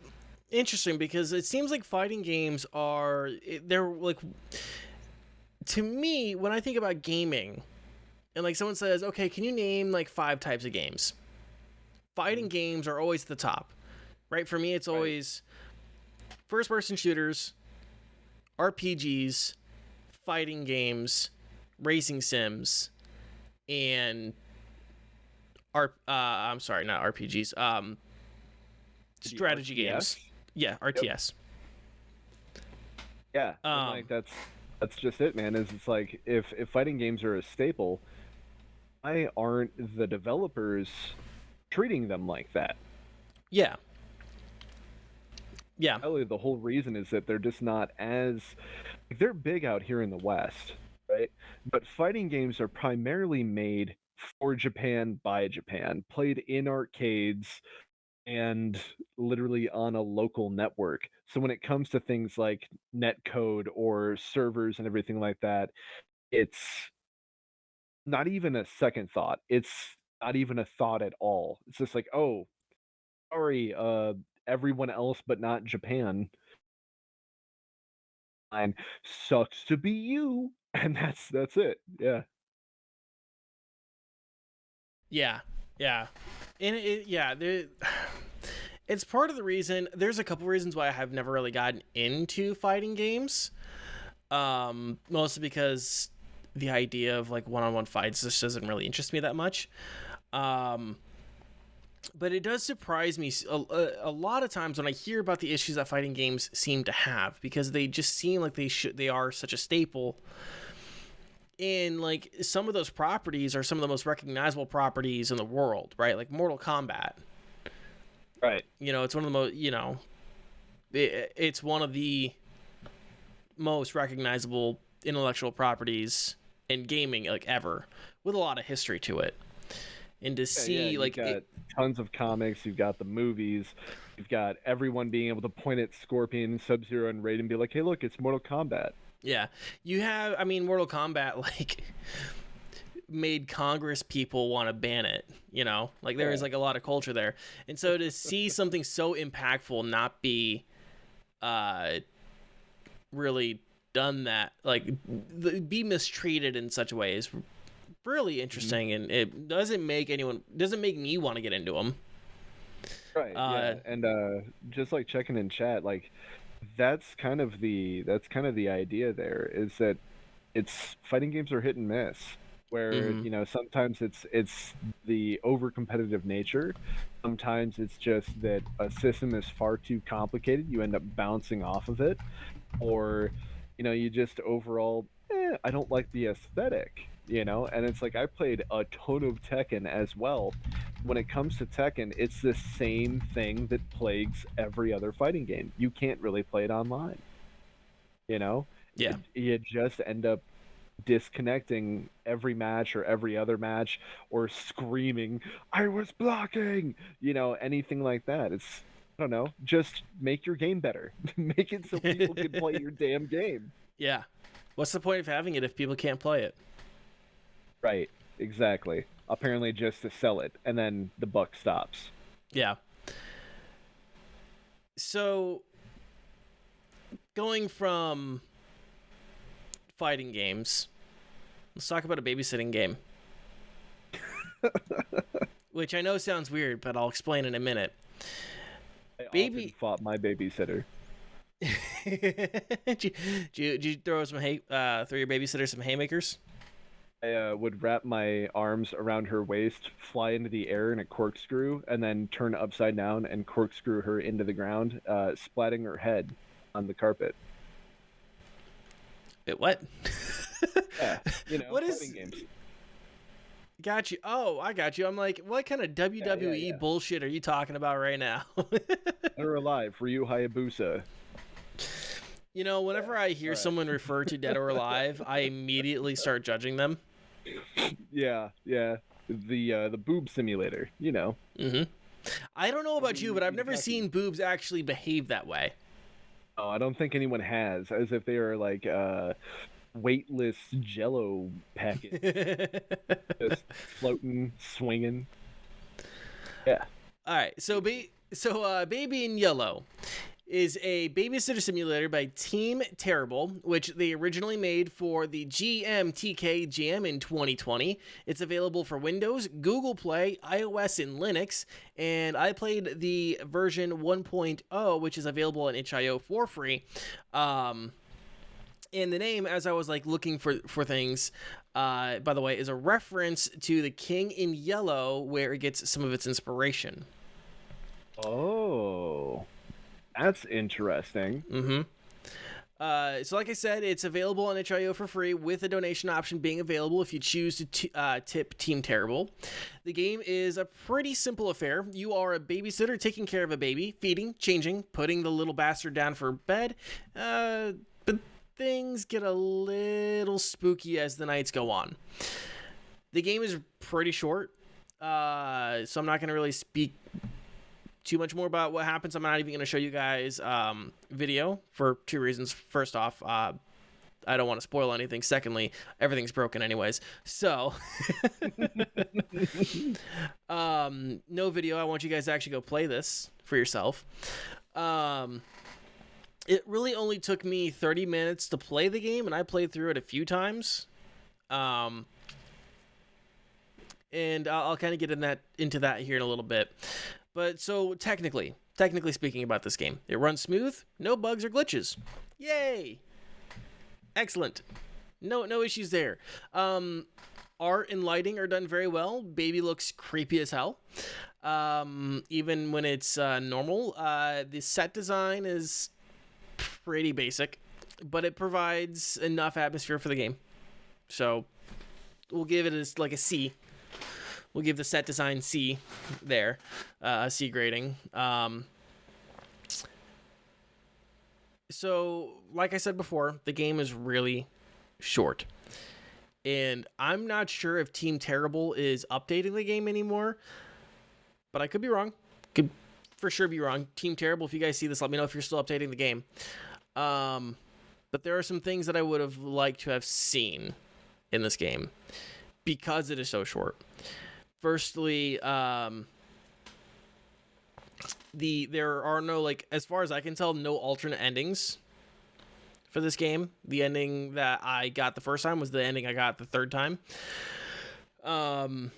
Speaker 1: interesting because it seems like fighting games they're like, to me, when I think about gaming and like someone says, okay, can you name like 5 types of games? Fighting games are always at the top, right? For me, it's always first person shooters, RPGs, fighting games, racing sims, and I'm sorry, not RPGs. Strategy
Speaker 3: RTS?
Speaker 1: games. Yeah, RTS.
Speaker 3: Yeah, and, like that's just it, man. Is it's like if fighting games are a staple, why aren't the developers treating them like that?
Speaker 1: Yeah. Yeah.
Speaker 3: Probably the whole reason is that they're just not as they're big out here in the West, right? But fighting games are primarily made for Japan by Japan, played in arcades and literally on a local network. So when it comes to things like netcode or servers and everything like that, it's not even a second thought. It's not even a thought at all. It's just like, oh, sorry, everyone else but not Japan. And sucks to be you. And that's it. Yeah.
Speaker 1: Yeah. Yeah. And it's part of the reason. There's a couple reasons why I have never really gotten into fighting games. Mostly because the idea of like one-on-one fights just doesn't really interest me that much. But it does surprise me a lot of times when I hear about the issues that fighting games seem to have, because they just seem like they are such a staple. And like some of those properties are some of the most recognizable properties in the world, right? Like Mortal Kombat.
Speaker 3: Right.
Speaker 1: You know, it's one of the most, it's one of the most recognizable intellectual properties in gaming like ever, with a lot of history to it. And to see
Speaker 3: you've got tons of comics, you've got the movies, you've got everyone being able to point at Scorpion and Sub-Zero and Raid and be like, hey, look, it's Mortal Kombat.
Speaker 1: Yeah. You have, I mean, Mortal Kombat, like, made Congress people want to ban it, Like, there is, like, a lot of culture there. And so to see something so impactful not be really done that, like, be mistreated in such a way is really interesting, and it doesn't make me want to get into them.
Speaker 3: Right. Yeah. And just like checking in chat, like that's kind of the idea there, is that it's fighting games are hit and miss, where sometimes it's the over competitive nature, sometimes it's just that a system is far too complicated, you end up bouncing off of it, or you just overall I don't like the aesthetic. And it's like I played a ton of Tekken as well. When it comes to Tekken, it's the same thing that plagues every other fighting game. You can't really play it online. Yeah. You just end up disconnecting every match or every other match, or screaming, I was blocking, anything like that. It's, I don't know, just make your game better. Make it so people can play your damn game.
Speaker 1: Yeah. What's the point of having it if people can't play it?
Speaker 3: Right, exactly. Apparently just to sell it, and then the buck stops.
Speaker 1: Yeah. So, going from fighting games, let's talk about a babysitting game. Which I know sounds weird, but I'll explain in a minute.
Speaker 3: I often fought my babysitter.
Speaker 1: Did you throw your babysitter some haymakers?
Speaker 3: I would wrap my arms around her waist, fly into the air in a corkscrew, and then turn upside down and corkscrew her into the ground, splatting her head on the carpet.
Speaker 1: Wait, what?
Speaker 3: Yeah,
Speaker 1: what
Speaker 3: fighting games.
Speaker 1: Got you. Oh, I got you. I'm like, what kind of WWE bullshit are you talking about right now?
Speaker 3: They're alive, Ryu Hayabusa.
Speaker 1: Whenever I hear someone refer to Dead or Alive, I immediately start judging them.
Speaker 3: Yeah. the boob simulator. You know.
Speaker 1: Mm-hmm. I don't know about you, but I've never
Speaker 3: Mendacii.
Speaker 1: seen boobs actually behave that way.
Speaker 3: Oh, I don't think anyone has, as if they are like weightless Jello packets, just floating, swinging. Yeah.
Speaker 1: All right, so Baby in Yellow is a babysitter simulator by Team Terrible, which they originally made for the GMTK Jam in 2020. It's available for Windows, Google Play, iOS, and Linux, and I played the version 1.0, which is available on itch.io for free. And the name, as I was like looking for things, by the way, is a reference to the King in Yellow, where it gets some of its inspiration.
Speaker 3: Oh, that's interesting.
Speaker 1: Mm-hmm. So like I said, it's available on itch.io for free, with a donation option being available if you choose to tip Team Terrible. The game is a pretty simple affair. You are a babysitter taking care of a baby, feeding, changing, putting the little bastard down for bed. But things get a little spooky as the nights go on. The game is pretty short, so I'm not going to really speak too much more about what happens. I'm not even going to show you guys video for two reasons. First off, I don't want to spoil anything. Secondly, everything's broken anyways. So no video. I want you guys to actually go play this for yourself. It really only took me 30 minutes to play the game, and I played through it a few times. And I'll kind of get into that here in a little bit. But so technically speaking about this game, it runs smooth, no bugs or glitches. Yay! Excellent. No issues there. Art and lighting are done very well. Baby looks creepy as hell. Even when it's normal. The set design is pretty basic, but it provides enough atmosphere for the game. So we'll give it like a C. We'll give the set design C there, a C grading. So, like I said before, the game is really short. And I'm not sure if Team Terrible is updating the game anymore, but I could be wrong. Could for sure be wrong. Team Terrible, if you guys see this, let me know if you're still updating the game. But there are some things that I would have liked to have seen in this game because it is so short. Firstly, there are no, like, as far as I can tell, no alternate endings for this game. The ending that I got the first time was the ending I got the third time. And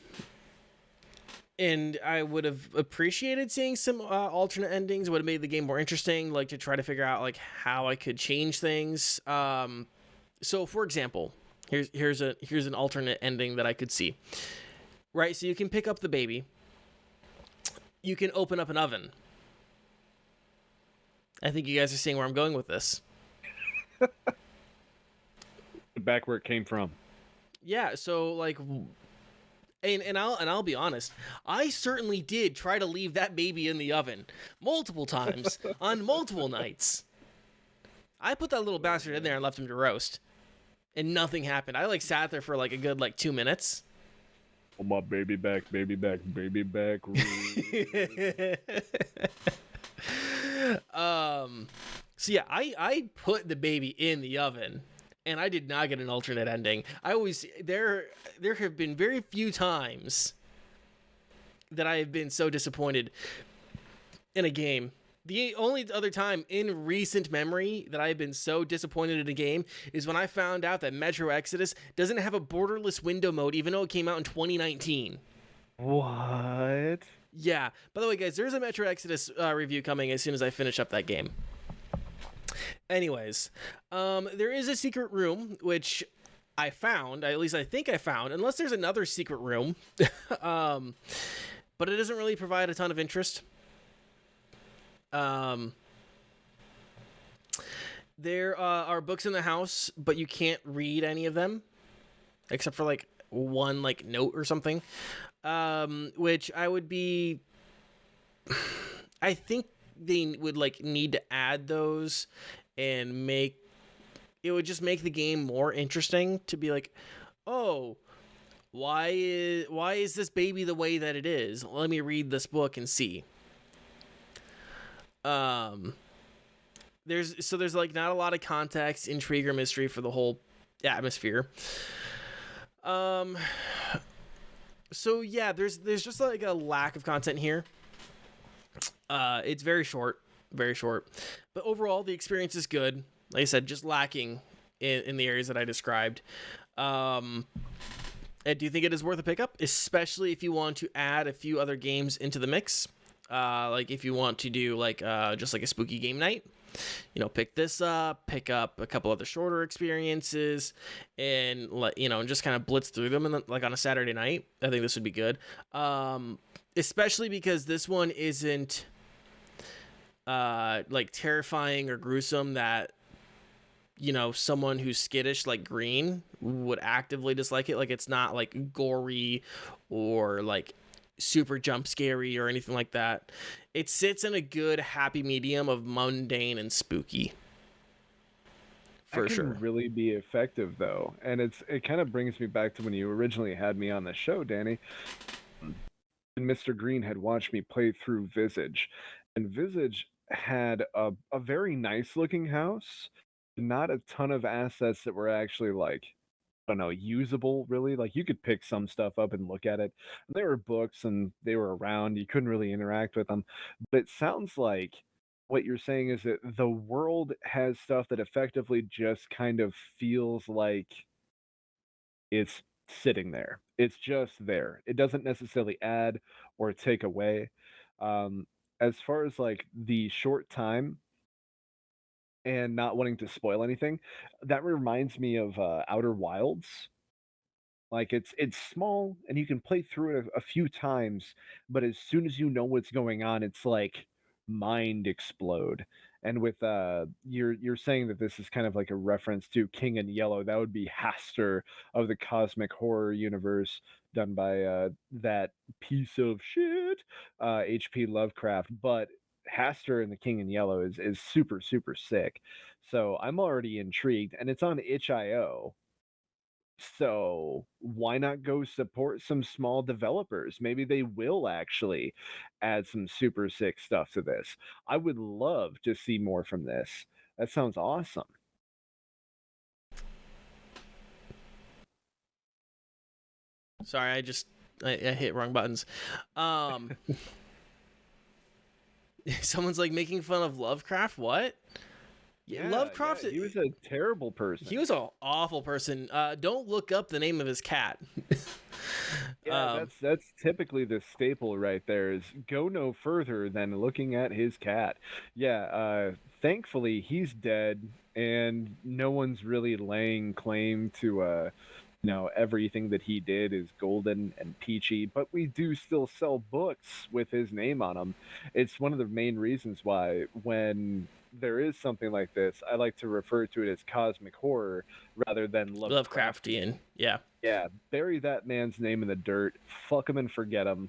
Speaker 1: I would have appreciated seeing some alternate endings. Would have made the game more interesting, like to try to figure out like how I could change things. So, for example, here's an alternate ending that I could see. Right, so you can pick up the baby. You can open up an oven. I think you guys are seeing where I'm going with this.
Speaker 3: Back where it came from.
Speaker 1: Yeah, so like, and I'll be honest, I certainly did try to leave that baby in the oven multiple times on multiple nights. I put that little bastard in there and left him to roast, and nothing happened. I like sat there for like a good 2 minutes.
Speaker 3: Oh, my baby back, baby back, baby back.
Speaker 1: So yeah, I put the baby in the oven, and I did not get an alternate ending. There have been very few times that I have been so disappointed in a game. The only other time in recent memory that I have been so disappointed in a game is when I found out that Metro Exodus doesn't have a borderless window mode, even though it came out in 2019.
Speaker 3: What?
Speaker 1: Yeah. By the way, guys, there's a Metro Exodus review coming as soon as I finish up that game. Anyways, there is a secret room, which I found, at least I think I found, unless there's another secret room. But it doesn't really provide a ton of interest. There are books in the house, but you can't read any of them except for one note or something, which I think they would need to add those and it would just make the game more interesting to be like, oh, why is this baby the way that it is? Let me read this book and see. There's like not a lot of context, intrigue, or mystery for the whole atmosphere. So yeah, there's just like a lack of content here. It's very short, but overall the experience is good. Like I said, just lacking in the areas that I described. I do think it is worth a pickup, especially if you want to add a few other games into the mix. Like if you want to do like just like a spooky game night, pick this up, pick up a couple other shorter experiences, and and just kind of blitz through them, and like on a Saturday night. I think this would be good, especially because this one isn't like terrifying or gruesome that someone who's skittish like Green would actively dislike it. Like it's not like gory or like super jump scary or anything like that. It sits in a good happy medium of mundane and spooky. For sure.
Speaker 3: Really be effective though, and it kind of brings me back to when you originally had me on the show, Danny. And Mr. Green had watched me play through Visage, and Visage had a very nice looking house, not a ton of assets that were actually like, I don't know, usable really. Like you could pick some stuff up and look at it. There were books and they were around. You couldn't really interact with them. But it sounds like what you're saying is that the world has stuff that effectively just kind of feels like it's sitting there. It's just there. It doesn't necessarily add or take away. Um, as far as like the short time and not wanting to spoil anything, that reminds me of Outer Wilds. Like it's small and you can play through it a few times, but as soon as you know what's going on, it's like mind explode. And with you're saying that this is kind of like a reference to King in Yellow. That would be Haster of the cosmic horror universe, done by that piece of shit, H.P. Lovecraft. But Haster and the King in Yellow is super super sick. So I'm already intrigued, and it's on itch.io. So why not go support some small developers? Maybe they will actually add some super sick stuff to this. I would love to see more from this. That sounds awesome.
Speaker 1: Sorry, I hit wrong buttons. Someone's like making fun of Lovecraft. What?
Speaker 3: Yeah,
Speaker 1: Lovecraft.
Speaker 3: he was a terrible person.
Speaker 1: He was an awful person. Don't look up the name of his cat.
Speaker 3: Yeah, that's typically the staple right there. Is go no further than looking at his cat. Yeah, thankfully he's dead, and no one's really laying claim to everything that he did is golden and peachy, but we do still sell books with his name on them. It's one of the main reasons why when there is something like this, I like to refer to it as cosmic horror rather than
Speaker 1: Lovecraftian. Yeah.
Speaker 3: Yeah, bury that man's name in the dirt, fuck him and forget him.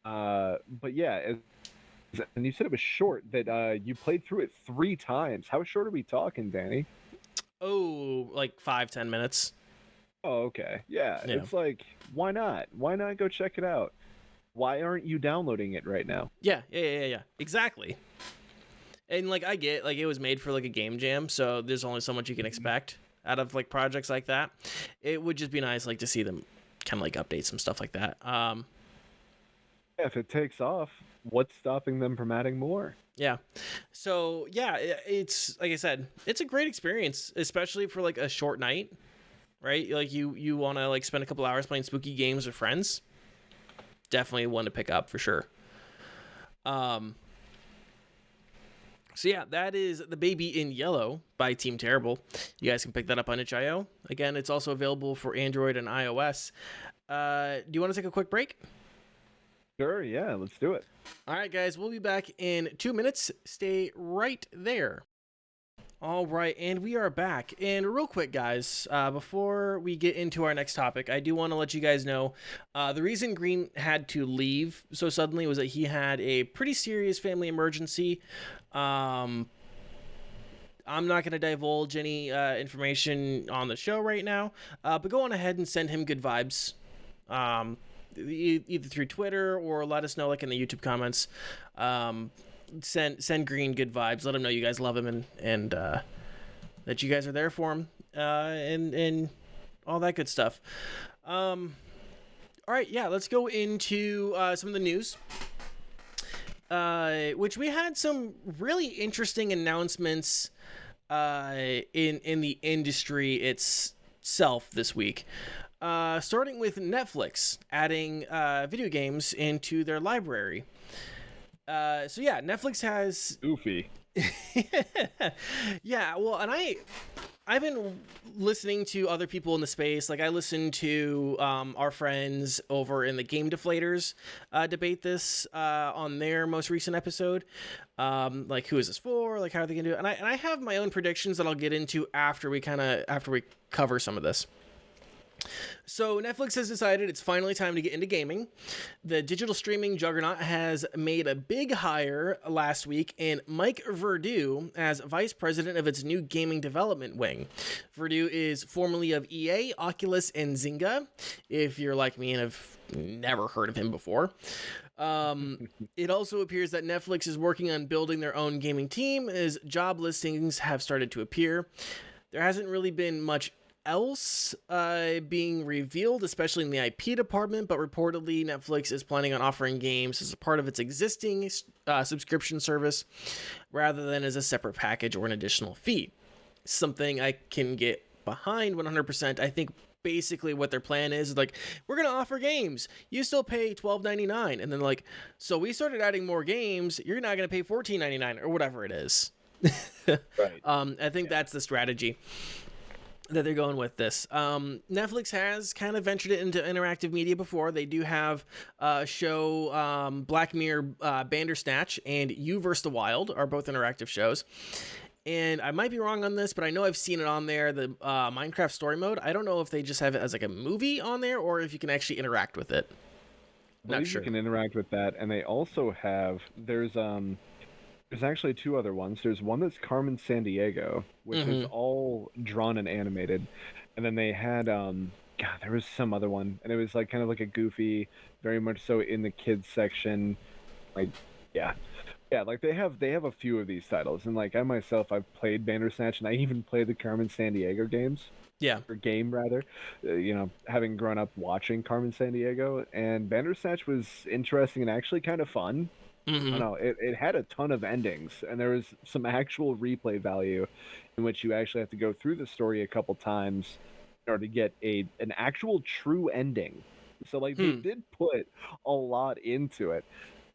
Speaker 3: But yeah, and you said it was short, that you played through it 3 times. How short are we talking, Danny?
Speaker 1: Oh, like 5-10 minutes.
Speaker 3: Oh, okay. Yeah, it's like, why not? Why not go check it out? Why aren't you downloading it right now?
Speaker 1: Yeah. Exactly. And like I get, like it was made for like a game jam, so there's only so much you can expect out of like projects like that. It would just be nice like to see them kind of like update some stuff like that.
Speaker 3: If it takes off, what's stopping them from adding more?
Speaker 1: Yeah. So yeah, it's like I said, it's a great experience, especially for like a short night, right? Like you want to like spend a couple hours playing spooky games with friends. Definitely one to pick up for sure. So yeah, that is The Baby in Yellow by Team Terrible. You guys can pick that up on itch.io. Again, it's also available for Android and iOS. Do you want to take a quick break?
Speaker 3: Sure, yeah, let's do it.
Speaker 1: All right, guys, we'll be back in 2 minutes. Stay right there. All right, and we are back. And real quick, guys, before we get into our next topic, I do want to let you guys know the reason Green had to leave so suddenly was that he had a pretty serious family emergency. I'm not going to divulge any information on the show right now, but go on ahead and send him good vibes. either through Twitter or let us know like in the YouTube comments. Send Green good vibes. Let him know you guys love him and that you guys are there for him and all that good stuff. All right, yeah, let's go into some of the news. Which we had some really interesting announcements in the industry itself this week. Starting with Netflix adding video games into their library. So yeah, Netflix has
Speaker 3: Goofy.
Speaker 1: Yeah, well, and I've been listening to other people in the space. Like I listened to our friends over in the Game Deflators debate this on their most recent episode. Like who is this for? Like how are they gonna do it? And I have my own predictions that I'll get into after we cover some of this. So Netflix has decided it's finally time to get into gaming. The digital streaming juggernaut has made a big hire last week in Mike Verdu as vice president of its new gaming development wing. Verdu is formerly of EA, Oculus, and Zynga, if you're like me and have never heard of him before. It also appears that Netflix is working on building their own gaming team as job listings have started to appear. There hasn't really been much else being revealed, especially in the IP department, but reportedly Netflix is planning on offering games as a part of its existing subscription service rather than as a separate package or an additional fee. Something I can get behind 100%. I think basically what their plan is like, we're going to offer games. You still pay $12.99. And then like, so we started adding more games. You're not going to pay $14.99 or whatever it is.
Speaker 3: Right.
Speaker 1: I think that's the strategy that they're going with this. Netflix has kind of ventured it into interactive media before. They do have a show, Black Mirror Bandersnatch and You vs. the Wild are both interactive shows. And I might be wrong on this, but I know I've seen it on there, the Minecraft story mode. I don't know if they just have it as like a movie on there or if you can actually interact with it.
Speaker 3: Not sure. You can interact with that, and they also have there's actually two other ones. There's one that's Carmen Sandiego, which is all drawn and animated, and then they had there was some other one, and it was like kind of like a goofy, very much so in the kids section, like yeah, like they have a few of these titles, and like I myself I've played Bandersnatch, and I even played the Carmen Sandiego games.
Speaker 1: Yeah.
Speaker 3: Or game rather, having grown up watching Carmen Sandiego, and Bandersnatch was interesting and actually kind of fun. I don't know, it had a ton of endings, and there was some actual replay value in which you actually have to go through the story a couple times in order to get an actual true ending. So like they did put a lot into it.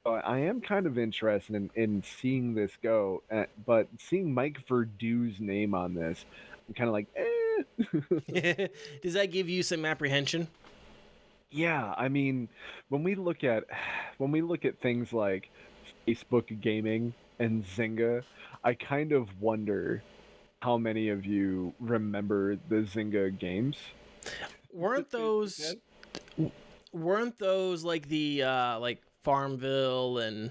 Speaker 3: So I am kind of interested in seeing this go, but seeing Mike Verdu's name on this, I'm kind of like, eh.
Speaker 1: Does that give you some apprehension?
Speaker 3: Yeah, I mean, when we look at things like Facebook gaming and Zynga, I kind of wonder how many of you remember the Zynga games.
Speaker 1: Weren't those like the like Farmville and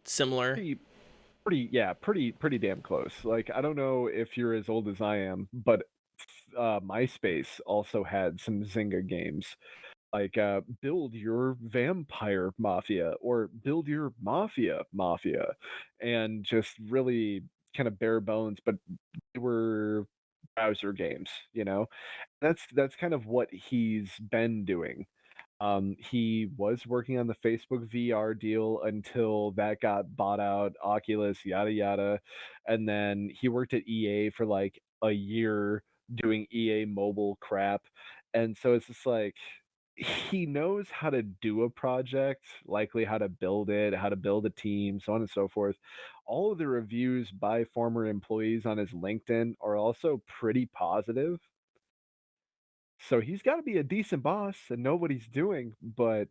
Speaker 1: similar?
Speaker 3: Pretty damn close. Like I don't know if you're as old as I am, but MySpace also had some Zynga games, like Build Your Vampire Mafia or Build Your Mafia, and just really kind of bare bones, but they were browser games. That's kind of what he's been doing. He was working on the Facebook VR deal until that got bought out, Oculus, yada yada, and then he worked at EA for like a year doing EA mobile crap, and so it's just like he knows how to do a project, likely how to build it, how to build a team, so on and so forth. All of the reviews by former employees on his LinkedIn are also pretty positive. So he's got to be a decent boss and know what he's doing, but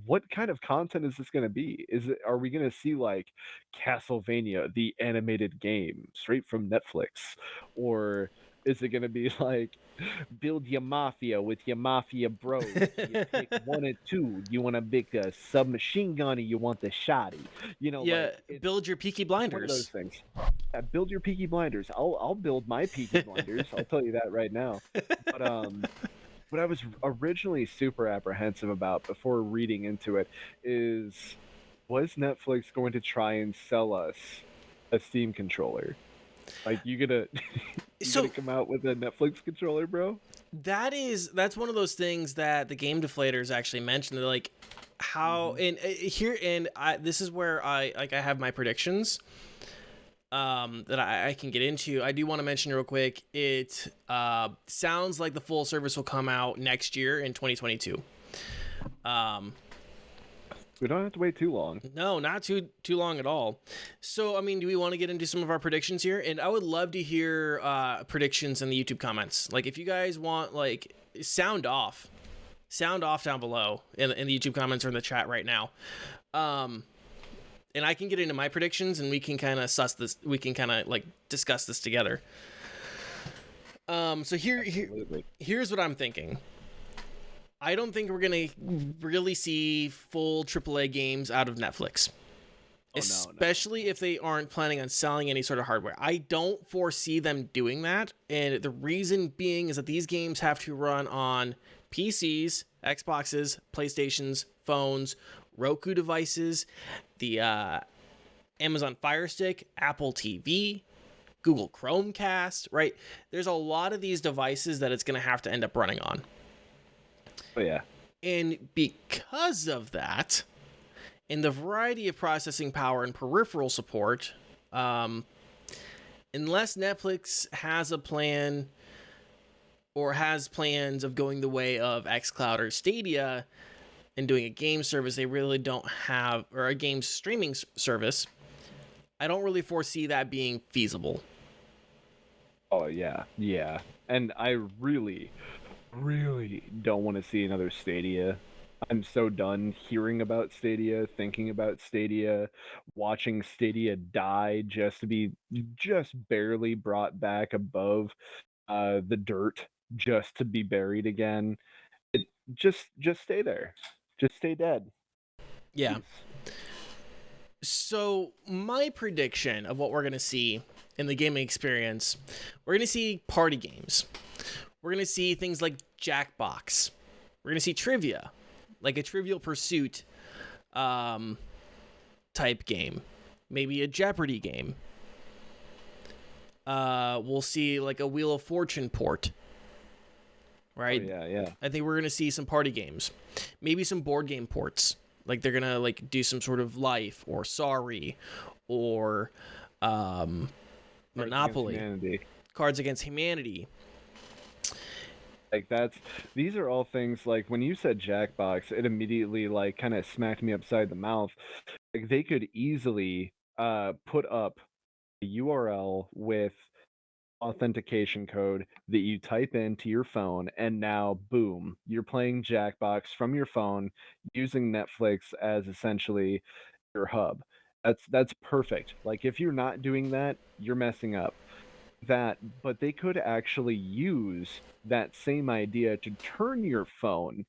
Speaker 3: what kind of content is this going to be? Are we going to see like Castlevania the animated game straight from Netflix, or is it going to be like Build Your Mafia with your mafia bros? You pick one or two. You want to pick a submachine gun, or you want the shotty?
Speaker 1: Yeah, build your Peaky Blinders.
Speaker 3: One of those things. Yeah, build your Peaky Blinders. I'll build my Peaky Blinders. I'll tell you that right now. But what I was originally super apprehensive about before reading into it is, was Netflix going to try and sell us a Steam controller? Like, you gonna you gonna
Speaker 1: So
Speaker 3: come out with a Netflix controller, bro?
Speaker 1: that's one of those things that the game deflators actually mentioned. They're like, how and here and this is where I have my predictions that I can get into. I do want to mention real quick. It sounds like the full service will come out next year in 2022.
Speaker 3: We don't have to wait too long.
Speaker 1: No, not too long at all. So, I mean, do we want to get into some of our predictions here? And I would love to hear predictions in the YouTube comments. Like, if you guys want, like, sound off down below in the YouTube comments or in the chat right now. And I can get into my predictions, and we can kind of suss this. We can kind of like discuss this together. So here's what I'm thinking. I don't think we're gonna really see full AAA games out of Netflix, especially if they aren't planning on selling any sort of hardware. I don't foresee them doing that, and the reason being is that these games have to run on PCs, Xboxes, PlayStations, phones, Roku devices, the Amazon Fire Stick, Apple TV, Google Chromecast, right? There's a lot of these devices that it's going to have to end up running on.
Speaker 3: Oh, yeah.
Speaker 1: And because of that, and the variety of processing power and peripheral support, unless Netflix has a plan or has plans of going the way of xCloud or Stadia and doing a game service, they really don't have, or a game streaming service, I don't really foresee that being feasible.
Speaker 3: Oh, yeah. Yeah. And I really don't want to see another Stadia. I'm so done hearing about Stadia, thinking about Stadia, watching Stadia die just to be just barely brought back above the dirt, just to be buried again. It just stay there. Just stay dead.
Speaker 1: Yeah.
Speaker 3: Please.
Speaker 1: So my prediction of what we're going to see in the gaming experience, we're going to see party games. We're going to see things like Jackbox. We're going to see trivia, like a Trivial Pursuit type game. Maybe a Jeopardy game. We'll see like a Wheel of Fortune port. Right?
Speaker 3: Oh, yeah.
Speaker 1: I think we're going to see some party games. Maybe some board game ports. Like they're going to like do some sort of Life or Sorry or Monopoly. Cards Against Humanity.
Speaker 3: Like these are all things like when you said Jackbox, it immediately like kind of smacked me upside the mouth. Like they could easily put up a URL with authentication code that you type into your phone, and now boom, you're playing Jackbox from your phone using Netflix as essentially your hub. That's perfect. Like if you're not doing that, you're messing up. But they could actually use that same idea to turn your phone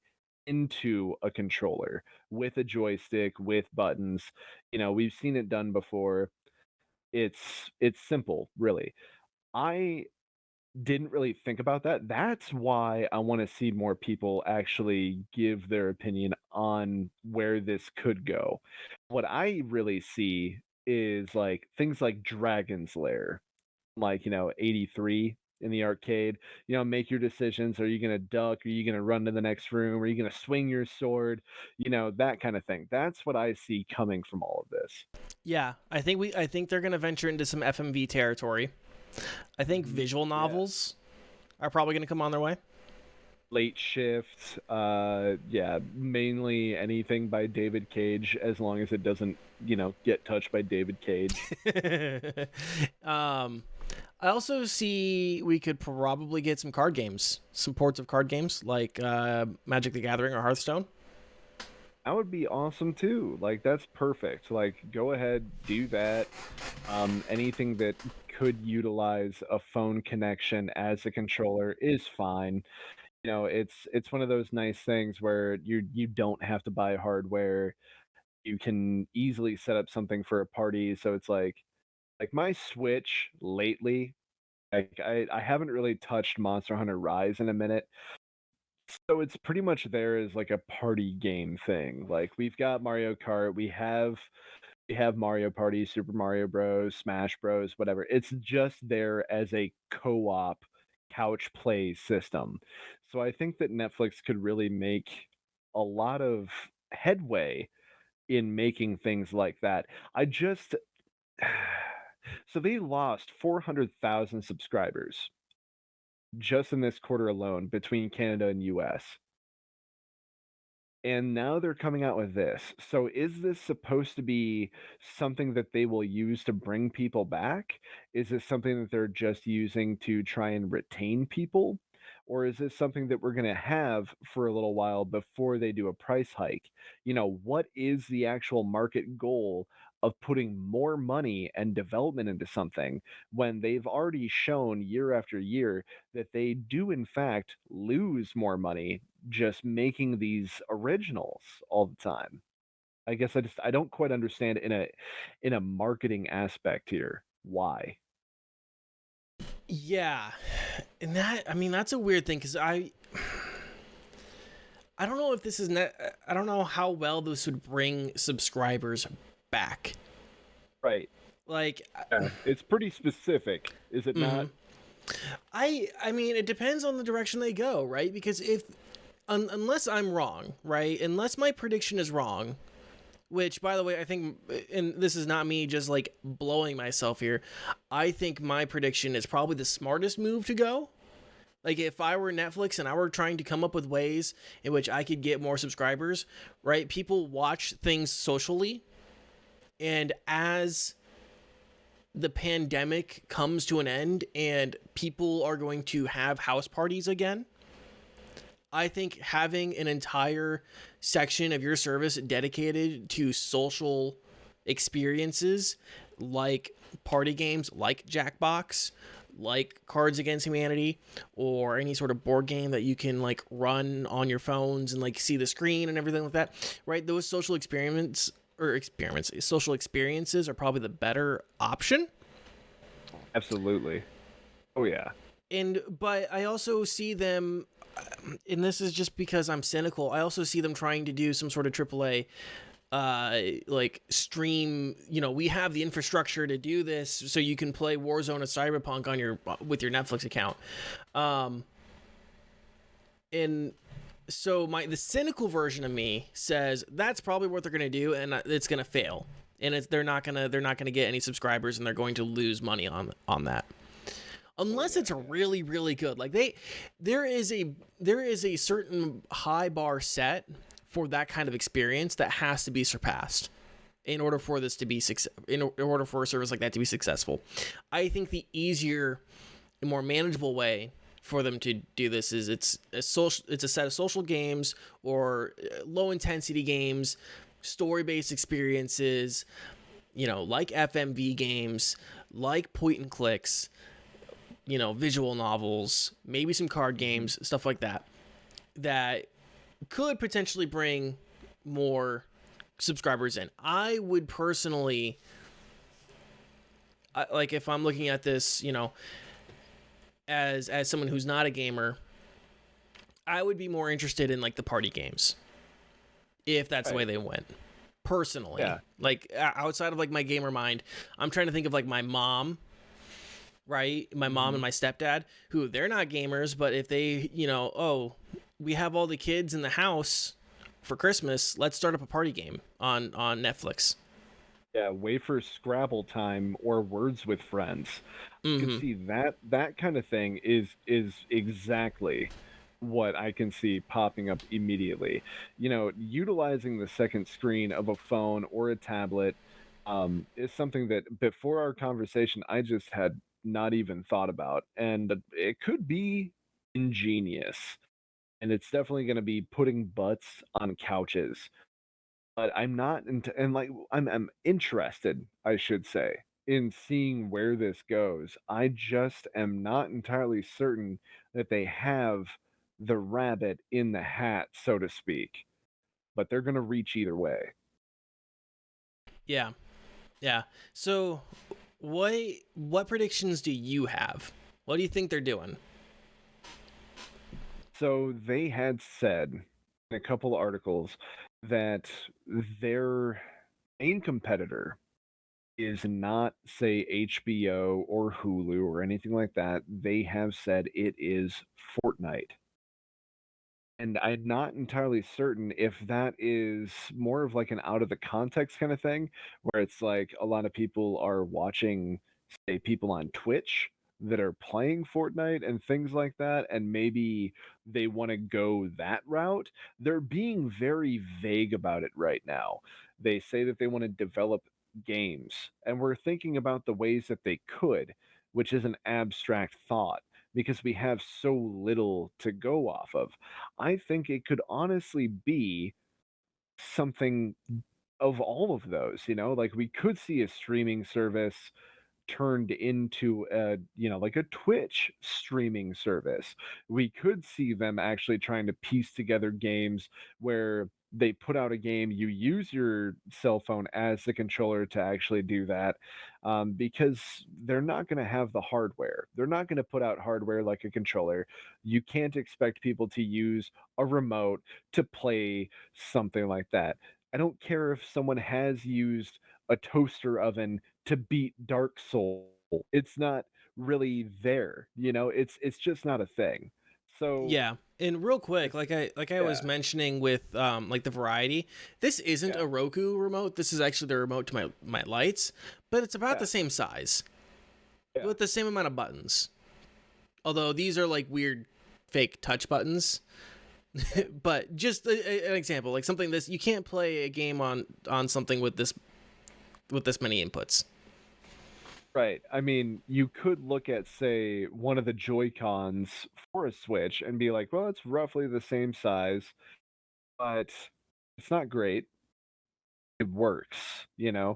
Speaker 3: into a controller with a joystick, with buttons. You know, we've seen it done before. It's simple, really. I didn't really think about that. That's why I want to see more people actually give their opinion on where this could go. What I really see is like things like Dragon's Lair, like 83 in the arcade. Make your decisions. Are you going to duck? Are you going to run to the next room? Are you going to swing your sword? That kind of thing. That's what I see coming from all of this.
Speaker 1: Yeah, I think they're going to venture into some FMV territory. I think visual novels are probably going to come on their way.
Speaker 3: Late Shift, mainly anything by David Cage, as long as it doesn't get touched by David Cage.
Speaker 1: I also see we could probably get some card games, some ports of card games like Magic the Gathering or Hearthstone.
Speaker 3: That would be awesome too. Like that's perfect. Like go ahead, do that. Anything that could utilize a phone connection as a controller is fine. It's one of those nice things where you don't have to buy hardware. You can easily set up something for a party. So it's like my Switch lately, like I haven't really touched Monster Hunter Rise in a minute. So it's pretty much there as like a party game thing. Like we've got Mario Kart, we have Mario Party, Super Mario Bros, Smash Bros, whatever. It's just there as a co-op couch play system. So I think that Netflix could really make a lot of headway in making things like that. I just so they lost 400,000 subscribers just in this quarter alone between Canada and US. And now they're coming out with this. So is this supposed to be something that they will use to bring people back? Is this something that they're just using to try and retain people? Or is this something that we're going to have for a little while before they do a price hike? What is the actual market goal of putting more money and development into something when they've already shown year after year that they do, in fact, lose more money just making these originals all the time? I guess I don't quite understand in a marketing aspect here why.
Speaker 1: Yeah, and that's a weird thing because I don't know if this is I don't know how well this would bring subscribers back.
Speaker 3: Right.
Speaker 1: Like,
Speaker 3: Yeah, it's pretty specific, is it not?
Speaker 1: I mean, it depends on the direction they go, right? Because if unless I'm wrong, right? Unless my prediction is wrong, which, by the way, I think, and this is not me just like blowing myself here, I think my prediction is probably the smartest move to go. Like, if I were Netflix and I were trying to come up with ways in which I could get more subscribers, right? People watch things socially. And as the pandemic comes to an end and people are going to have house parties again, I think having an entire section of your service dedicated to social experiences like party games, like Jackbox, like Cards Against Humanity, or any sort of board game that you can like run on your phones and like see the screen and everything like that, right? Those social social experiences are probably the better option.
Speaker 3: Absolutely. Oh yeah.
Speaker 1: But I also see them, and this is just because I'm cynical, I also see them trying to do some sort of AAA like stream. We have the infrastructure to do this, so you can play Warzone or Cyberpunk on with your Netflix account. And so the cynical version of me says that's probably what they're going to do, and it's going to fail, and they're not going to get any subscribers, and they're going to lose money on that. Unless it's really, really good. Like there is a certain high bar set for that kind of experience that has to be surpassed in order for this to be in order for a service like that to be successful. I think the easier and more manageable way for them to do this is it's a set of social games or low intensity games, story-based experiences, like FMV games, like point and clicks, visual novels, maybe some card games, stuff like that could potentially bring more subscribers in. I would personally, like, if I'm looking at this, as someone who's not a gamer, I would be more interested in like the party games, if that's the way they went. Personally,
Speaker 3: Yeah.
Speaker 1: Like outside of like my gamer mind, I'm trying to think of like my mom. Right? My mom and my stepdad, who they're not gamers, but if they, we have all the kids in the house for Christmas, let's start up a party game on Netflix.
Speaker 3: Yeah, wafer Scrabble time or Words with Friends. You can see that kind of thing is exactly what I can see popping up immediately. Utilizing the second screen of a phone or a tablet is something that before our conversation I just had not even thought about, and it could be ingenious, and it's definitely going to be putting butts on couches. But I'm not and like I'm interested, I should say, in seeing where this goes. I just am not entirely certain that they have the rabbit in the hat, so to speak, but they're going to reach either way.
Speaker 1: Yeah. Yeah. So what predictions do you have? What do you think they're doing?
Speaker 3: So they had said in a couple articles that their main competitor is not, say, HBO or Hulu or anything like that. They have said it is Fortnite. And I'm not entirely certain if that is more of like an out of the context kind of thing, where it's like a lot of people are watching, say, people on Twitch that are playing Fortnite and things like that, and maybe they want to go that route. They're being very vague about it right now. They say that they want to develop games, and we're thinking about the ways that they could, which is an abstract thought because we have so little to go off of. I think it could honestly be something of all of those, like we could see a streaming service turned into a, like a Twitch streaming service. We could see them actually trying to piece together games where they put out a game, you use your cell phone as the controller to actually do that, because they're not going to have the hardware. They're not going to put out hardware like a controller. You can't expect people to use a remote to play something like that. I don't care if someone has used a toaster oven to beat Dark Soul. It's not really there, it's just not a thing. So
Speaker 1: Yeah. And real quick,
Speaker 3: it's
Speaker 1: like I was
Speaker 3: yeah,
Speaker 1: mentioning with like the variety, this isn't
Speaker 3: yeah,
Speaker 1: a Roku remote. This is actually the remote to my lights, but it's about
Speaker 3: yeah,
Speaker 1: the same size
Speaker 3: yeah,
Speaker 1: with the same amount of buttons. Although these are like weird fake touch buttons.
Speaker 3: yeah.
Speaker 1: But just an example, like something this you can't play a game on something with this many inputs.
Speaker 3: Right. I mean, you could look at, say, one of the Joy-Cons for a Switch and be like, well, it's roughly the same size, but it's not great. It works, and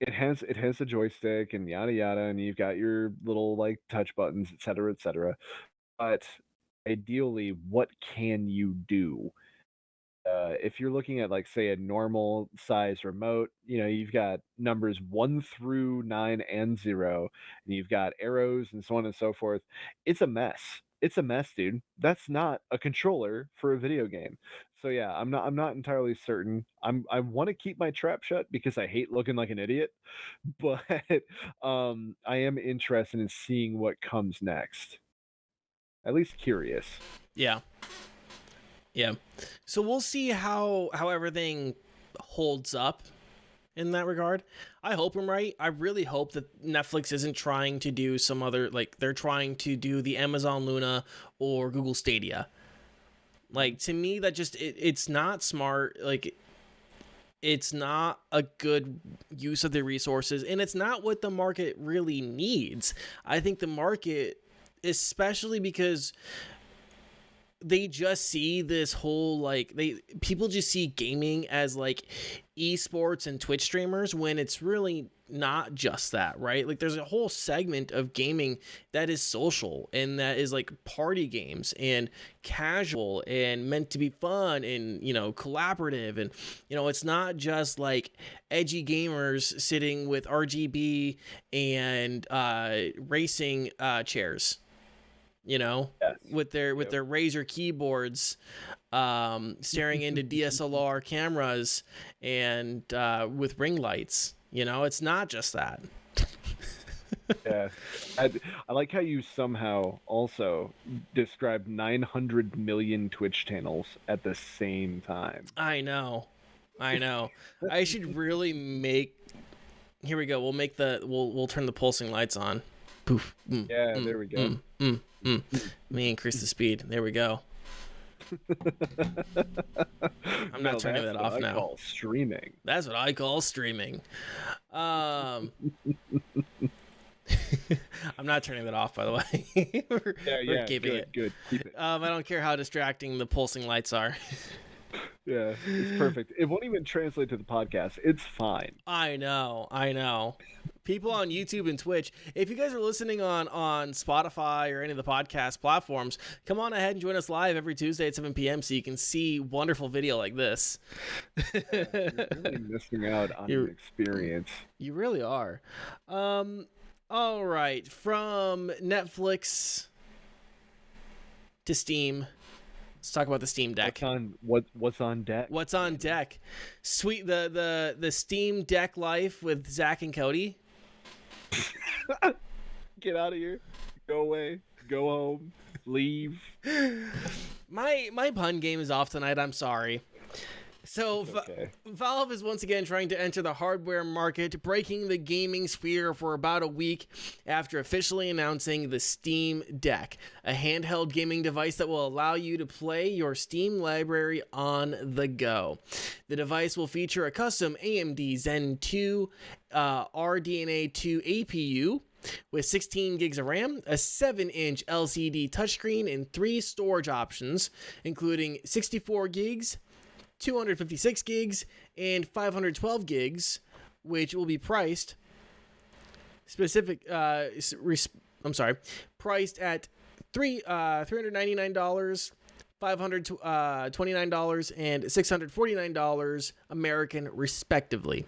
Speaker 3: it has a joystick and yada yada, and you've got your little like touch buttons, etc., etc. But ideally, what can you do? If you're looking at like say a normal size remote, you've got numbers 1 through 9 and 0, and you've got arrows and so on and so forth. It's a mess. It's a mess, dude. That's not a controller for a video game. So yeah, I'm not entirely certain. I want to keep my trap shut because I hate looking like an idiot, but I am interested in seeing what comes next. At least curious.
Speaker 1: Yeah. Yeah. So we'll see how everything holds up in that regard. I hope I'm right. I really hope that Netflix isn't trying to do some other like they're trying to do the Amazon Luna or Google Stadia. Like to me that just it's not smart. Like it's not a good use of the resources and it's not what the market really needs. I think the market, especially because they just see this whole like people just see gaming as like esports and Twitch streamers when it's really not just that, right? Like there's a whole segment of gaming that is social and that is like party games and casual and meant to be fun and collaborative, and it's not just like edgy gamers sitting with RGB and racing chairs,
Speaker 3: Yes.
Speaker 1: with their
Speaker 3: Yep.
Speaker 1: Razer keyboards, staring into DSLR cameras and with ring lights. It's not just that.
Speaker 3: Yeah, I like how you somehow also described 900 million Twitch channels at the same time.
Speaker 1: I know. I should really make. Here we go. We'll turn the pulsing lights on. Poof.
Speaker 3: Yeah, there we go.
Speaker 1: Let me increase the speed. There we go. I'm not turning that off now.
Speaker 3: Call streaming.
Speaker 1: That's what I call streaming. I'm not turning that off, by the way. We're keeping it.
Speaker 3: Good. Keep it.
Speaker 1: I don't care how distracting the pulsing lights are.
Speaker 3: Yeah, it's perfect. It won't even translate to the podcast. It's fine.
Speaker 1: I know. People on YouTube and Twitch, if you guys are listening on Spotify or any of the podcast platforms, come on ahead and join us live every Tuesday at 7 p.m. so you can see wonderful video like this.
Speaker 3: You're really missing out on an experience.
Speaker 1: You really are. All right. From Netflix to Steam. Let's talk about the Steam Deck.
Speaker 3: What's on deck?
Speaker 1: What's on deck? Sweet the Steam Deck life with Zach and Cody.
Speaker 3: Get out of here. Go away. Go home. Leave.
Speaker 1: My pun game is off tonight. I'm sorry. So
Speaker 3: Okay.
Speaker 1: Valve is once again trying to enter the hardware market, breaking the gaming sphere for about a week after officially announcing the Steam Deck, a handheld gaming device that will allow you to play your Steam library on the go. The device will feature a custom AMD Zen 2 RDNA 2 APU with 16 gigs of RAM, a 7-inch LCD touchscreen, and 3 storage options, including 64 gigs, 256 gigs, and 512 gigs, which will be priced priced at $399, $529, and $649 American, respectively.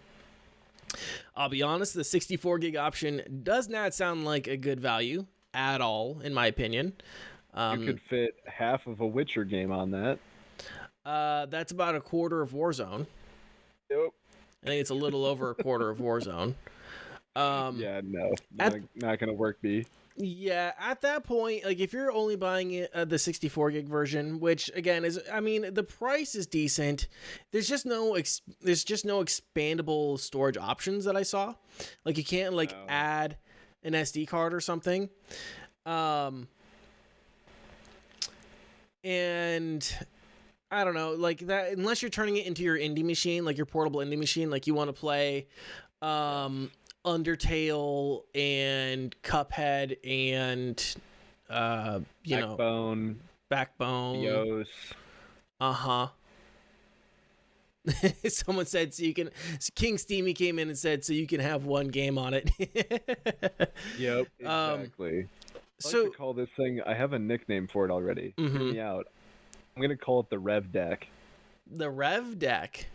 Speaker 1: I'll be honest, the 64 gig option does not sound like a good value at all, in my opinion.
Speaker 3: You could fit half of a Witcher game on that.
Speaker 1: That's about a quarter of Warzone.
Speaker 3: Yep.
Speaker 1: I think it's a little over a quarter of Warzone.
Speaker 3: Yeah, no, not gonna work.
Speaker 1: Yeah, at that point, like if you're only buying it, the 64 gig version, which again is, I mean, the price is decent. There's just no expandable storage options that I saw. Like you can't add an SD card or something. And I don't know, like that, unless you're turning it into your indie machine, like your portable indie machine, like you want to play Undertale and Cuphead and Backbone.
Speaker 3: Yos.
Speaker 1: Someone said King Steamy came in and said so you can have one game on it.
Speaker 3: Yep, exactly. I like to call this thing, I have a nickname for it already. Hear me out. I'm gonna call it the Rev Deck.
Speaker 1: The Rev Deck.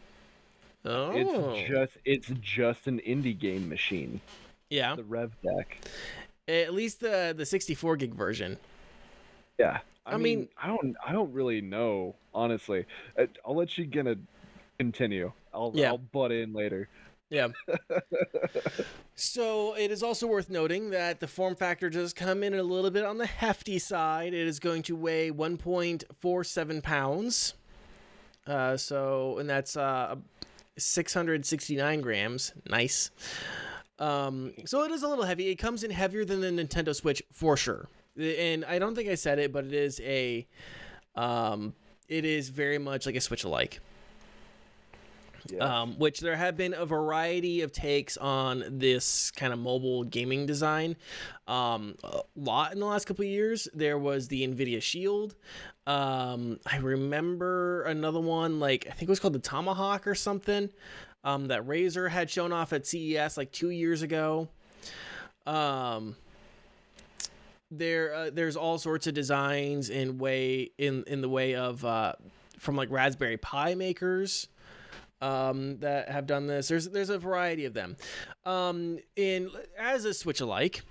Speaker 1: Oh.
Speaker 3: It's just an indie game machine.
Speaker 1: Yeah.
Speaker 3: The Rev Deck.
Speaker 1: At least the 64 gig version.
Speaker 3: Yeah. I mean, I don't really know, honestly. I'll let you continue. I'll butt in later.
Speaker 1: Yeah. So it is also worth noting that the form factor does come in a little bit on the hefty side. It is going to weigh 1.47 pounds. And that's 669 grams. Nice. So it is a little heavy. It comes in heavier than the Nintendo Switch for sure. And I don't think I said it, but it is very much like a Switch-alike. Yes. Which there have been a variety of takes on this kind of mobile gaming design. A lot in the last couple of years. There was the NVIDIA Shield. I remember another one, like I think it was called the Tomahawk or something, that Razer had shown off at CES like 2 years ago. There's all sorts of designs in the way of from like Raspberry Pi makers that have done this. There's a variety of them. As a Switch-alike,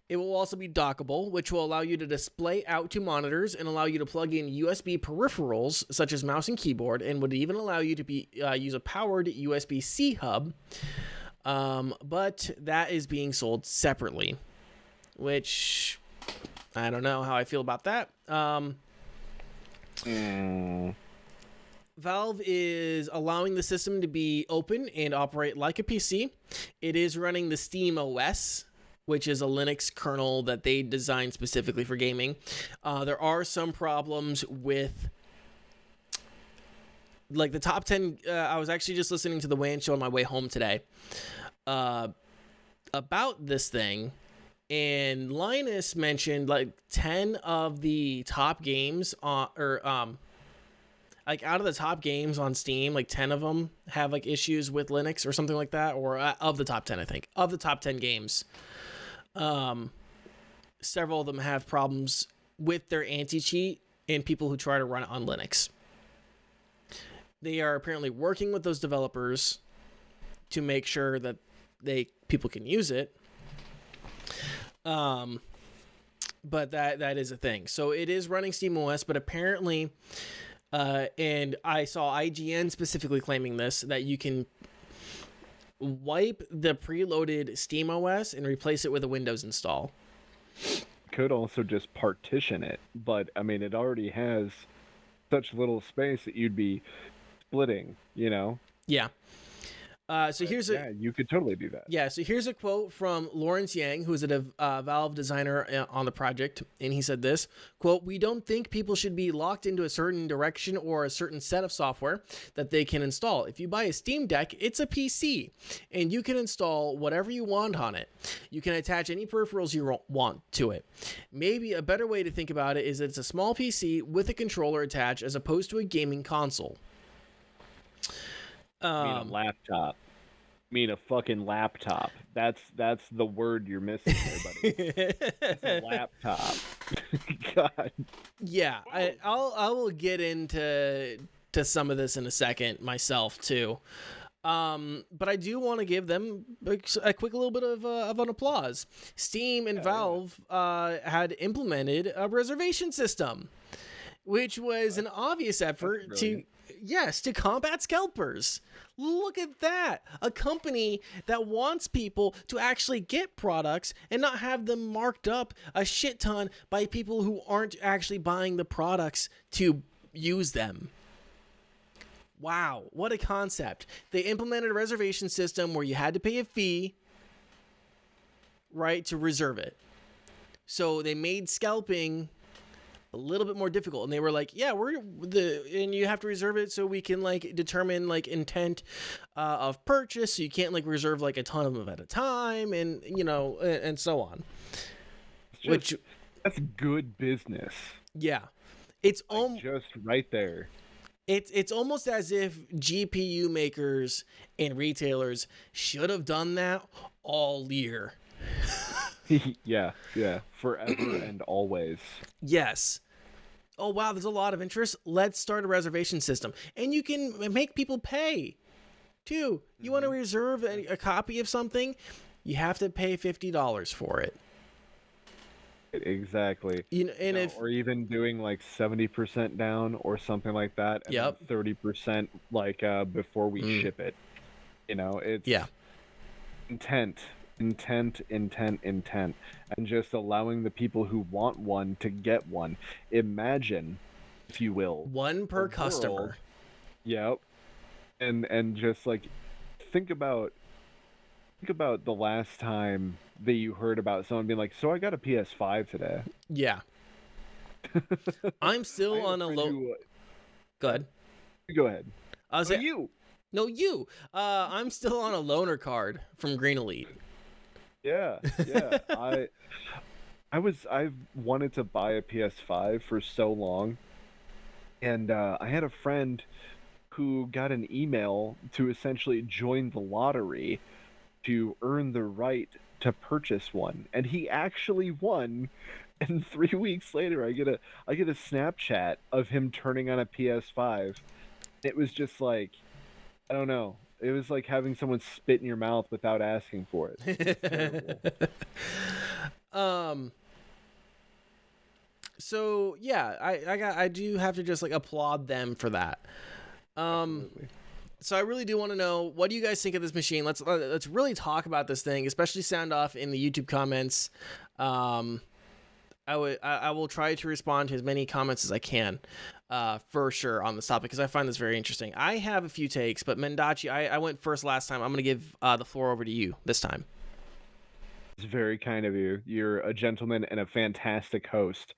Speaker 1: it will also be dockable, which will allow you to display out to monitors and allow you to plug in USB peripherals such as mouse and keyboard, and would even allow you to use a powered USB-C hub. But that is being sold separately, which I don't know how I feel about that. Valve is allowing the system to be open and operate like a PC. It is running the Steam OS, which is a Linux kernel that they designed specifically for gaming. There are some problems with like the top 10. I was actually just listening to the WAN show on my way home today about this thing. And Linus mentioned like 10 of the top games like out of the top games on Steam, like 10 of them have like issues with Linux or something like that, or of the top 10, I think. Of the top 10 games, several of them have problems with their anti-cheat and people who try to run it on Linux. They are apparently working with those developers to make sure that people can use it. but that is a thing. So it is running SteamOS, but apparently, and I saw IGN specifically claiming this, that you can wipe the preloaded SteamOS and replace it with a Windows install.
Speaker 3: Could also just partition it, but I mean, it already has such little space that you'd be splitting, you know?
Speaker 1: Yeah. So here's
Speaker 3: Yeah, you could totally do that.
Speaker 1: Yeah, so here's a quote from Lawrence Yang, who is a Valve designer on the project, and he said this, quote, "We don't think people should be locked into a certain direction or a certain set of software that they can install. If you buy a Steam Deck, it's a PC, and you can install whatever you want on it. You can attach any peripherals you want to it. Maybe a better way to think about it is that it's a small PC with a controller attached as opposed to a gaming console."
Speaker 3: I mean a laptop. I mean a fucking laptop. That's the word you're missing there, buddy. It's a laptop. God.
Speaker 1: Yeah, I will get into some of this in a second myself too. But I do want to give them a quick little bit of an applause. Steam and Valve had implemented a reservation system, which was an obvious effort to combat scalpers. Look at that. A company that wants people to actually get products and not have them marked up a shit ton by people who aren't actually buying the products to use them. Wow, what a concept. They implemented a reservation system where you had to pay a fee, right, to reserve it. So they made scalping a little bit more difficult, and they were like, yeah, and you have to reserve it so we can like determine like intent of purchase, so you can't like reserve like a ton of them at a time, and you know, and so on.
Speaker 3: That's good business.
Speaker 1: Yeah, it's
Speaker 3: just right there.
Speaker 1: It's almost as if GPU makers and retailers should have done that all year.
Speaker 3: yeah, forever and always.
Speaker 1: Yes. Oh, wow, there's a lot of interest. Let's start a reservation system. And you can make people pay, too. You want to reserve a copy of something, you have to pay $50 for it.
Speaker 3: Exactly. Or even doing like 70% down or something like that, and 30% like before we ship it. You know, it's intent, and just allowing the people who want one to get one. Imagine, if you will,
Speaker 1: one per customer.
Speaker 3: Yep. And just like think about the last time that you heard about someone being like, so I got a PS5 today.
Speaker 1: Yeah. I'm still on a low. Go ahead.
Speaker 3: Go ahead.
Speaker 1: You. I'm still on a loaner card from Green Elite.
Speaker 3: Yeah. I've wanted to buy a PS5 for so long, and I had a friend who got an email to essentially join the lottery to earn the right to purchase one, and he actually won. And 3 weeks later, I get a Snapchat of him turning on a PS5. It was just like, I don't know. It was like having someone spit in your mouth without asking for it. It's terrible.
Speaker 1: So yeah, I do have to just like applaud them for that.
Speaker 3: Absolutely.
Speaker 1: So I really do want to know, what do you guys think of this machine? Let's really talk about this thing, especially sound off in the YouTube comments. I will try to respond to as many comments as I can, for sure, on this topic, because I find this very interesting. I have a few takes, but Mendacii, I went first last time. I'm going to give the floor over to you this time.
Speaker 3: It's very kind of you. You're a gentleman and a fantastic host.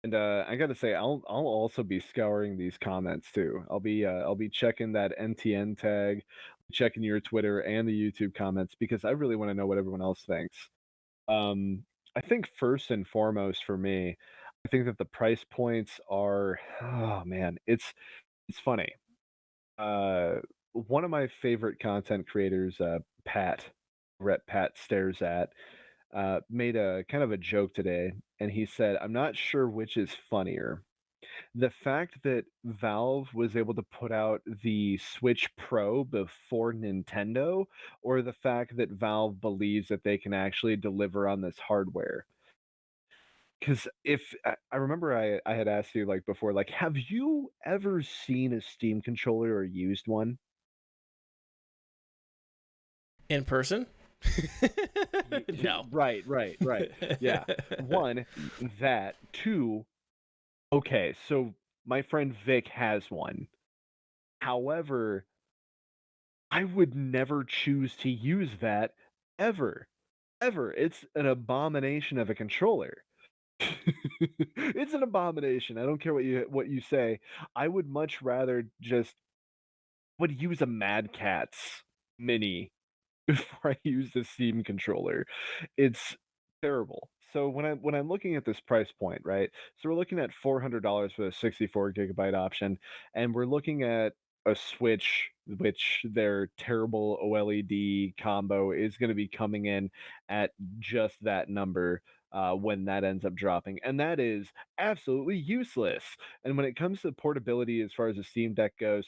Speaker 3: And I gotta say, I'll also be scouring these comments too. I'll be checking that NTN tag, checking your Twitter and the YouTube comments, because I really want to know what everyone else thinks. I think first and foremost for me, I think that the price points are, oh man, it's funny. One of my favorite content creators, Pat Stares At, made a kind of a joke today, and he said, I'm not sure which is funnier. The fact that Valve was able to put out the Switch Pro before Nintendo, or the fact that Valve believes that they can actually deliver on this hardware. because if I remember I had asked you like before, like, have you ever seen a Steam controller or used one?
Speaker 1: In person? No.
Speaker 3: Right, right, right. Yeah. One, that. Two, okay, so my friend Vic has one. However, I would never choose to use that ever. Ever. It's an abomination of a controller. It's an abomination. I don't care what you say. I would much rather just would use a Mad Catz Mini before I use the Steam controller. It's terrible. So when I'm looking at this price point, right? So we're looking at $400 for the 64 gigabyte option, and we're looking at a Switch, which their terrible OLED combo is going to be coming in at just that number. When that ends up dropping, and that is absolutely useless. And when it comes to portability, as far as the Steam Deck goes,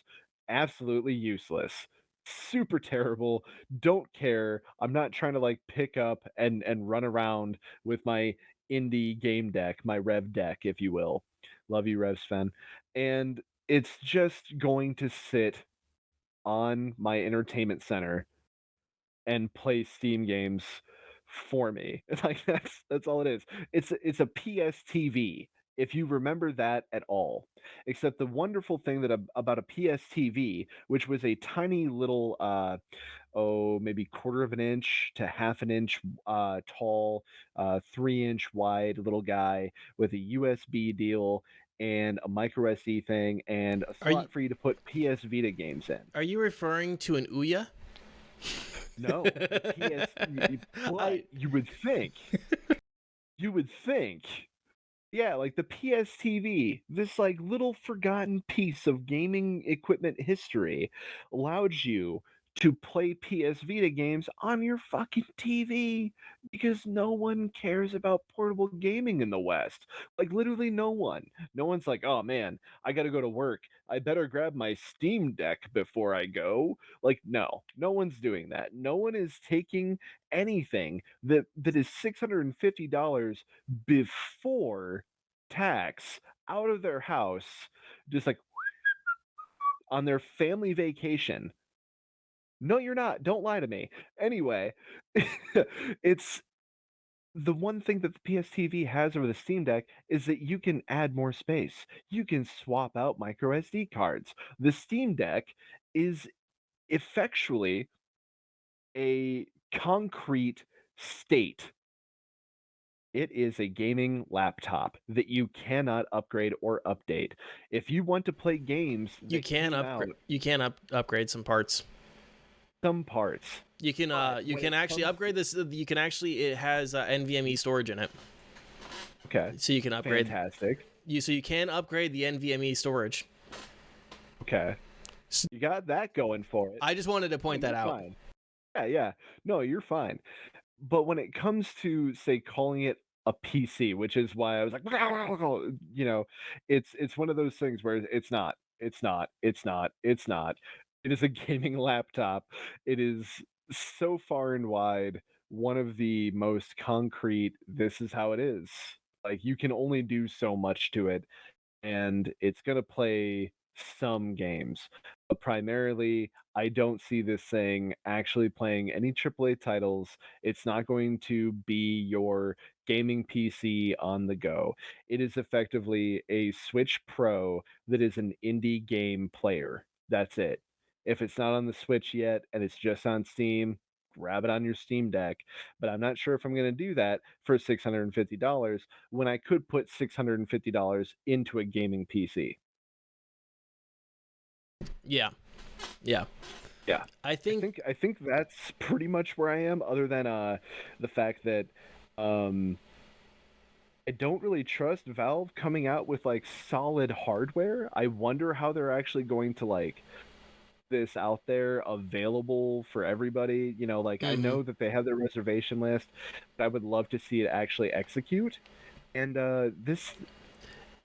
Speaker 3: absolutely useless, super terrible, don't care. I'm not trying to like pick up and run around with my indie game deck, my Rev deck, if you will. Love you, Rev Sven. And it's just going to sit on my entertainment center and play Steam games for me. Like that's all it is. It's a PSTV. If you remember that at all. Except the wonderful thing about a PSTV, which was a tiny little maybe quarter of an inch to half an inch tall, 3-inch wide little guy with a USB deal and a micro SD thing and a
Speaker 1: Are you
Speaker 3: slot for you to put PS Vita games in.
Speaker 1: are you referring to an Ouya?
Speaker 3: No, the but you would think. You would think. Yeah, like the PSTV, this like little forgotten piece of gaming equipment history allowed you to play PS Vita games on your fucking TV because no one cares about portable gaming in the West. Like literally no one. No one's like, "Oh man, I got to go to work. I better grab my Steam Deck before I go." Like no. No one's doing that. No one is taking anything that is $650 before tax out of their house, just like on their family vacation. No, you're not. Don't lie to me. Anyway, it's the one thing that the PSTV has over the Steam Deck is that you can add more space. You can swap out micro SD cards. The Steam Deck is effectually a concrete state. It is a gaming laptop that you cannot upgrade or update. If you want to play games
Speaker 1: You
Speaker 3: that
Speaker 1: can
Speaker 3: came
Speaker 1: upgrade.
Speaker 3: out,
Speaker 1: You can upgrade some parts.
Speaker 3: some parts.
Speaker 1: You can
Speaker 3: But
Speaker 1: you
Speaker 3: when
Speaker 1: can
Speaker 3: it
Speaker 1: actually
Speaker 3: comes
Speaker 1: upgrade this. You can actually it has NVMe storage in it,
Speaker 3: Okay,
Speaker 1: so you can upgrade.
Speaker 3: fantastic.
Speaker 1: So you can upgrade the NVMe storage.
Speaker 3: Okay, you got that going for it.
Speaker 1: I just wanted to
Speaker 3: No,
Speaker 1: point that
Speaker 3: you're
Speaker 1: out.
Speaker 3: fine. Yeah, yeah. No, you're fine. But when it comes to say calling it a PC, which is why I was like, you know, it's one of those things where it's not, it's not, it's not, it's not. It is a gaming laptop. It is so far and wide one of the most concrete. This is how it is. Like you can only do so much to it, and it's going to play some games. But primarily, I don't see this thing actually playing any AAA titles. It's not going to be your gaming PC on the go. It is effectively a Switch Pro that is an indie game player. That's it. If it's not on the Switch yet and it's just on Steam, grab it on your Steam Deck. But I'm not sure if I'm going to do that for $650 when I could put $650 into a gaming PC.
Speaker 1: Yeah, yeah.
Speaker 3: Yeah.
Speaker 1: I
Speaker 3: I
Speaker 1: think
Speaker 3: think I think that's pretty much where I am, other than the fact that um I don't really trust Valve coming out with like solid hardware. I wonder how they're actually going to like this out there available for everybody. You know, like I
Speaker 1: mhm.
Speaker 3: know that they have their reservation list, but I would love to see it actually execute. And this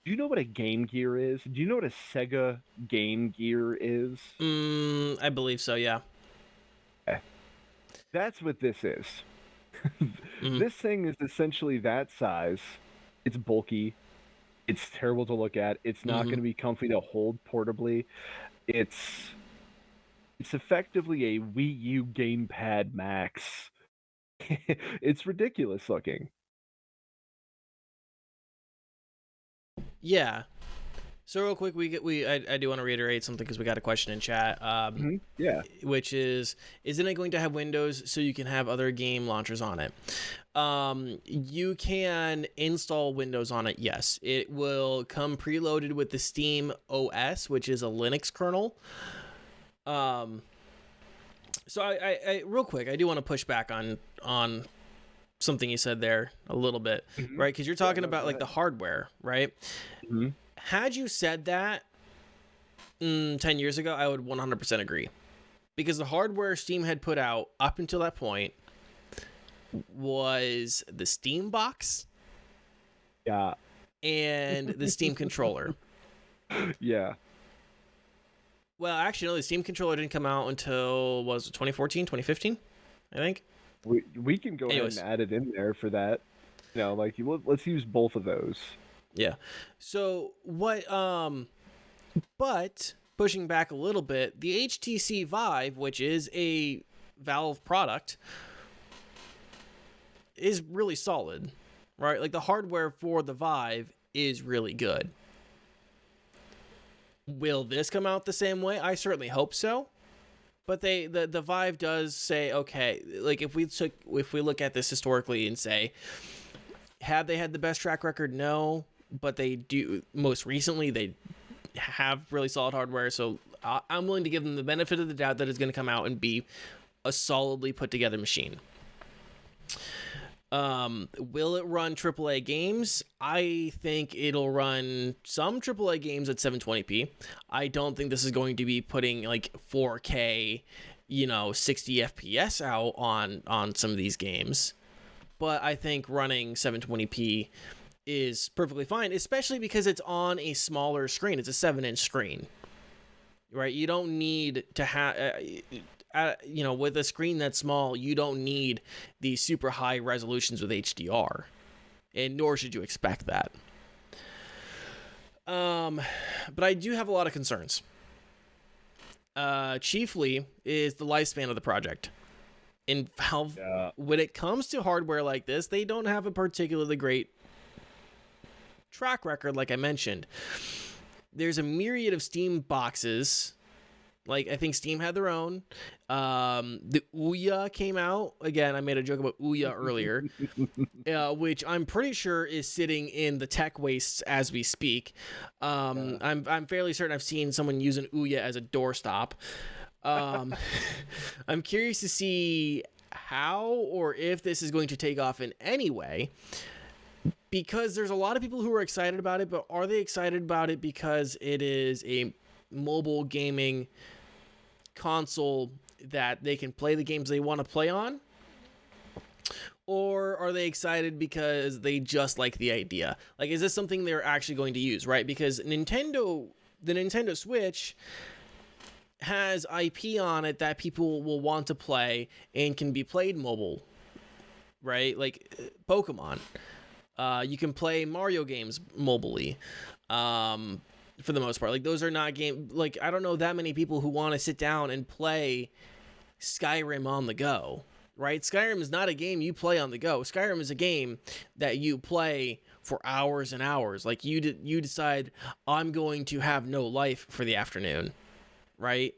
Speaker 3: do you know what a Game Gear is? Do you know what a Sega Game Gear is?
Speaker 1: I believe so. Yeah.
Speaker 3: Eh, That's what this is.
Speaker 1: Mhm.
Speaker 3: This thing is essentially that size, It's bulky. It's terrible to look at. It's not going to be comfy to hold portably. It's effectively a Wii U gamepad max. It's ridiculous looking.
Speaker 1: Yeah. So real quick, I do want to reiterate something because we got a question in chat.
Speaker 3: Yeah.
Speaker 1: Which is, isn't it going to have Windows so you can have other game launchers on it? You can install Windows on it. Yes, it will come preloaded with the Steam OS, which is a Linux kernel. So I real quick, I do want to push back on something you said there a little bit, right? Because you're talking about like the hardware, right? Had you said that 10 years ago, I would 100% agree. Because the hardware Steam had put out up until that point was the Steam box.
Speaker 3: Yeah.
Speaker 1: And the Steam controller.
Speaker 3: Yeah.
Speaker 1: Well, actually, no, the Steam controller didn't come out until, was it 2014, 2015, I think?
Speaker 3: We can go ahead and add it in there for that. You know, like, let's use both of those.
Speaker 1: Yeah. So what, but pushing back a little bit, the HTC Vive, which is a Valve product, is really solid, right? Like the hardware for the Vive is really good. Will this come out the same way? I certainly hope so. But the Vive does say, okay, like if we look at this historically and say, have they had the best track record? No. But they do, most recently, they have really solid hardware, so I'm willing to give them the benefit of the doubt that it's going to come out and be a solidly put together machine. Will it run AAA games? I think it'll run some AAA games at 720p. I don't think this is going to be putting like 4K, 60 FPS out on some of these games. But I think running 720p is perfectly fine, especially because it's on a smaller screen. It's a 7-inch screen, right? You don't need to have, with a screen that small, you don't need these super high resolutions with HDR, and nor should you expect that. But I do have a lot of concerns. Chiefly is the lifespan of the project. In Valve, when it comes to hardware like this, they don't have a particularly great track record, like I mentioned. There's a myriad of Steam boxes. Like, I think Steam had their own. The Ouya came out. Again, I made a joke about Ouya earlier, which I'm pretty sure is sitting in the tech wastes as we speak. I'm fairly certain I've seen someone use an Ouya as a doorstop. I'm curious to see how or if this is going to take off in any way. Because there's a lot of people who are excited about it, but are they excited about it because it is a mobile gaming console that they can play the games they want to play on? Or are they excited because they just like the idea? Like, is this something they're actually going to use, right? Because the Nintendo Switch has IP on it that people will want to play and can be played mobile, right? Like Pokemon. You can play Mario games mobilely, for the most part. Like, those are not like, I don't know that many people who want to sit down and play Skyrim on the go, right? Skyrim is not a game you play on the go. Skyrim is a game that you play for hours and hours. Like, you decide, I'm going to have no life for the afternoon, right?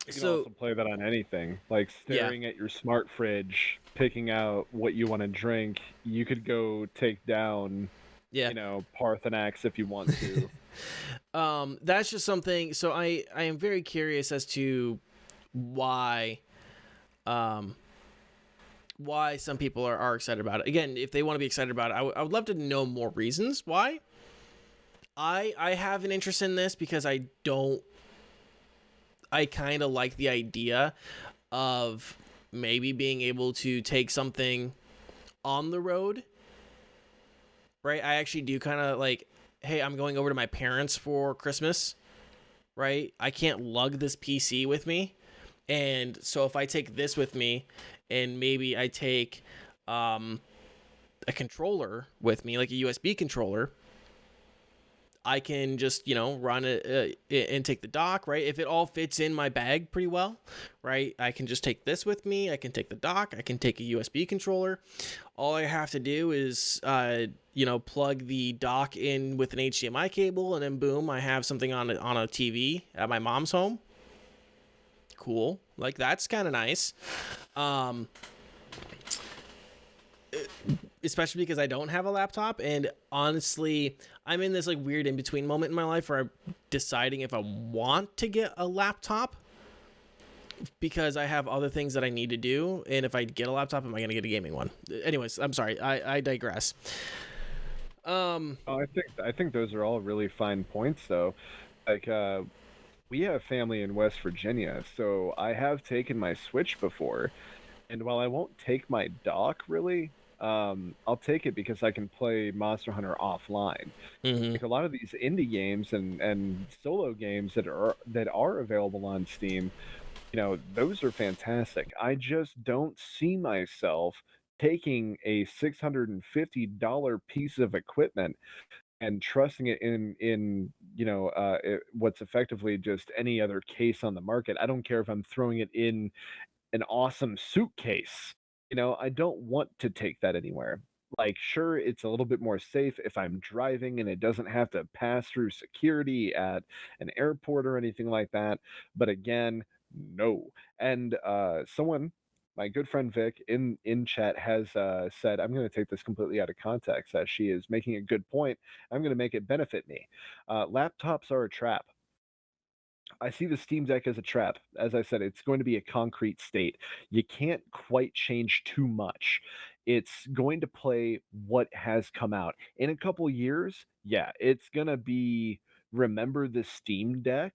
Speaker 3: You can also play that on anything, like staring at your smart fridge, picking out what you want to drink. You could go take down, Parthenax if you want to.
Speaker 1: That's just something. So I am very curious as to why some people are excited about it. Again, if they want to be excited about it, I would love to know more reasons why. I have an interest in this because I kind of like the idea of maybe being able to take something on the road, right? I actually do kind of like, hey, I'm going over to my parents for Christmas, right? I can't lug this PC with me. And so if I take this with me and maybe I take, a controller with me, like a USB controller, I can just, run it and take the dock, right? If it all fits in my bag pretty well, right? I can just take this with me. I can take the dock. I can take a USB controller. All I have to do is, plug the dock in with an HDMI cable, and then boom, I have something on a TV at my mom's home. Cool. Like, that's kind of nice. Especially because I don't have a laptop, and honestly, I'm in this like weird in-between moment in my life where I'm deciding if I want to get a laptop because I have other things that I need to do, and if I get a laptop, am I going to get a gaming one? Anyways, I'm sorry, I digress.
Speaker 3: I think those are all really fine points, though. Like, we have family in West Virginia, so I have taken my Switch before, and while I won't take my dock, really, I'll take it because I can play Monster Hunter offline.
Speaker 1: Mm-hmm.
Speaker 3: Like a lot of these indie games and solo games that are available on Steam, those are fantastic. I just don't see myself taking a $650 piece of equipment and trusting it in what's effectively just any other case on the market. I don't care if I'm throwing it in an awesome suitcase. I don't want to take that anywhere. Like, sure, it's a little bit more safe if I'm driving and it doesn't have to pass through security at an airport or anything like that. But again, no. And my good friend Vic in chat has said, I'm going to take this completely out of context, as she is making a good point. I'm going to make it benefit me. Laptops are a trap. I see the Steam Deck as a trap. As I said, it's going to be a concrete state. You can't quite change too much. It's going to play what has come out. In a couple years, yeah, it's going to be remember the Steam Deck.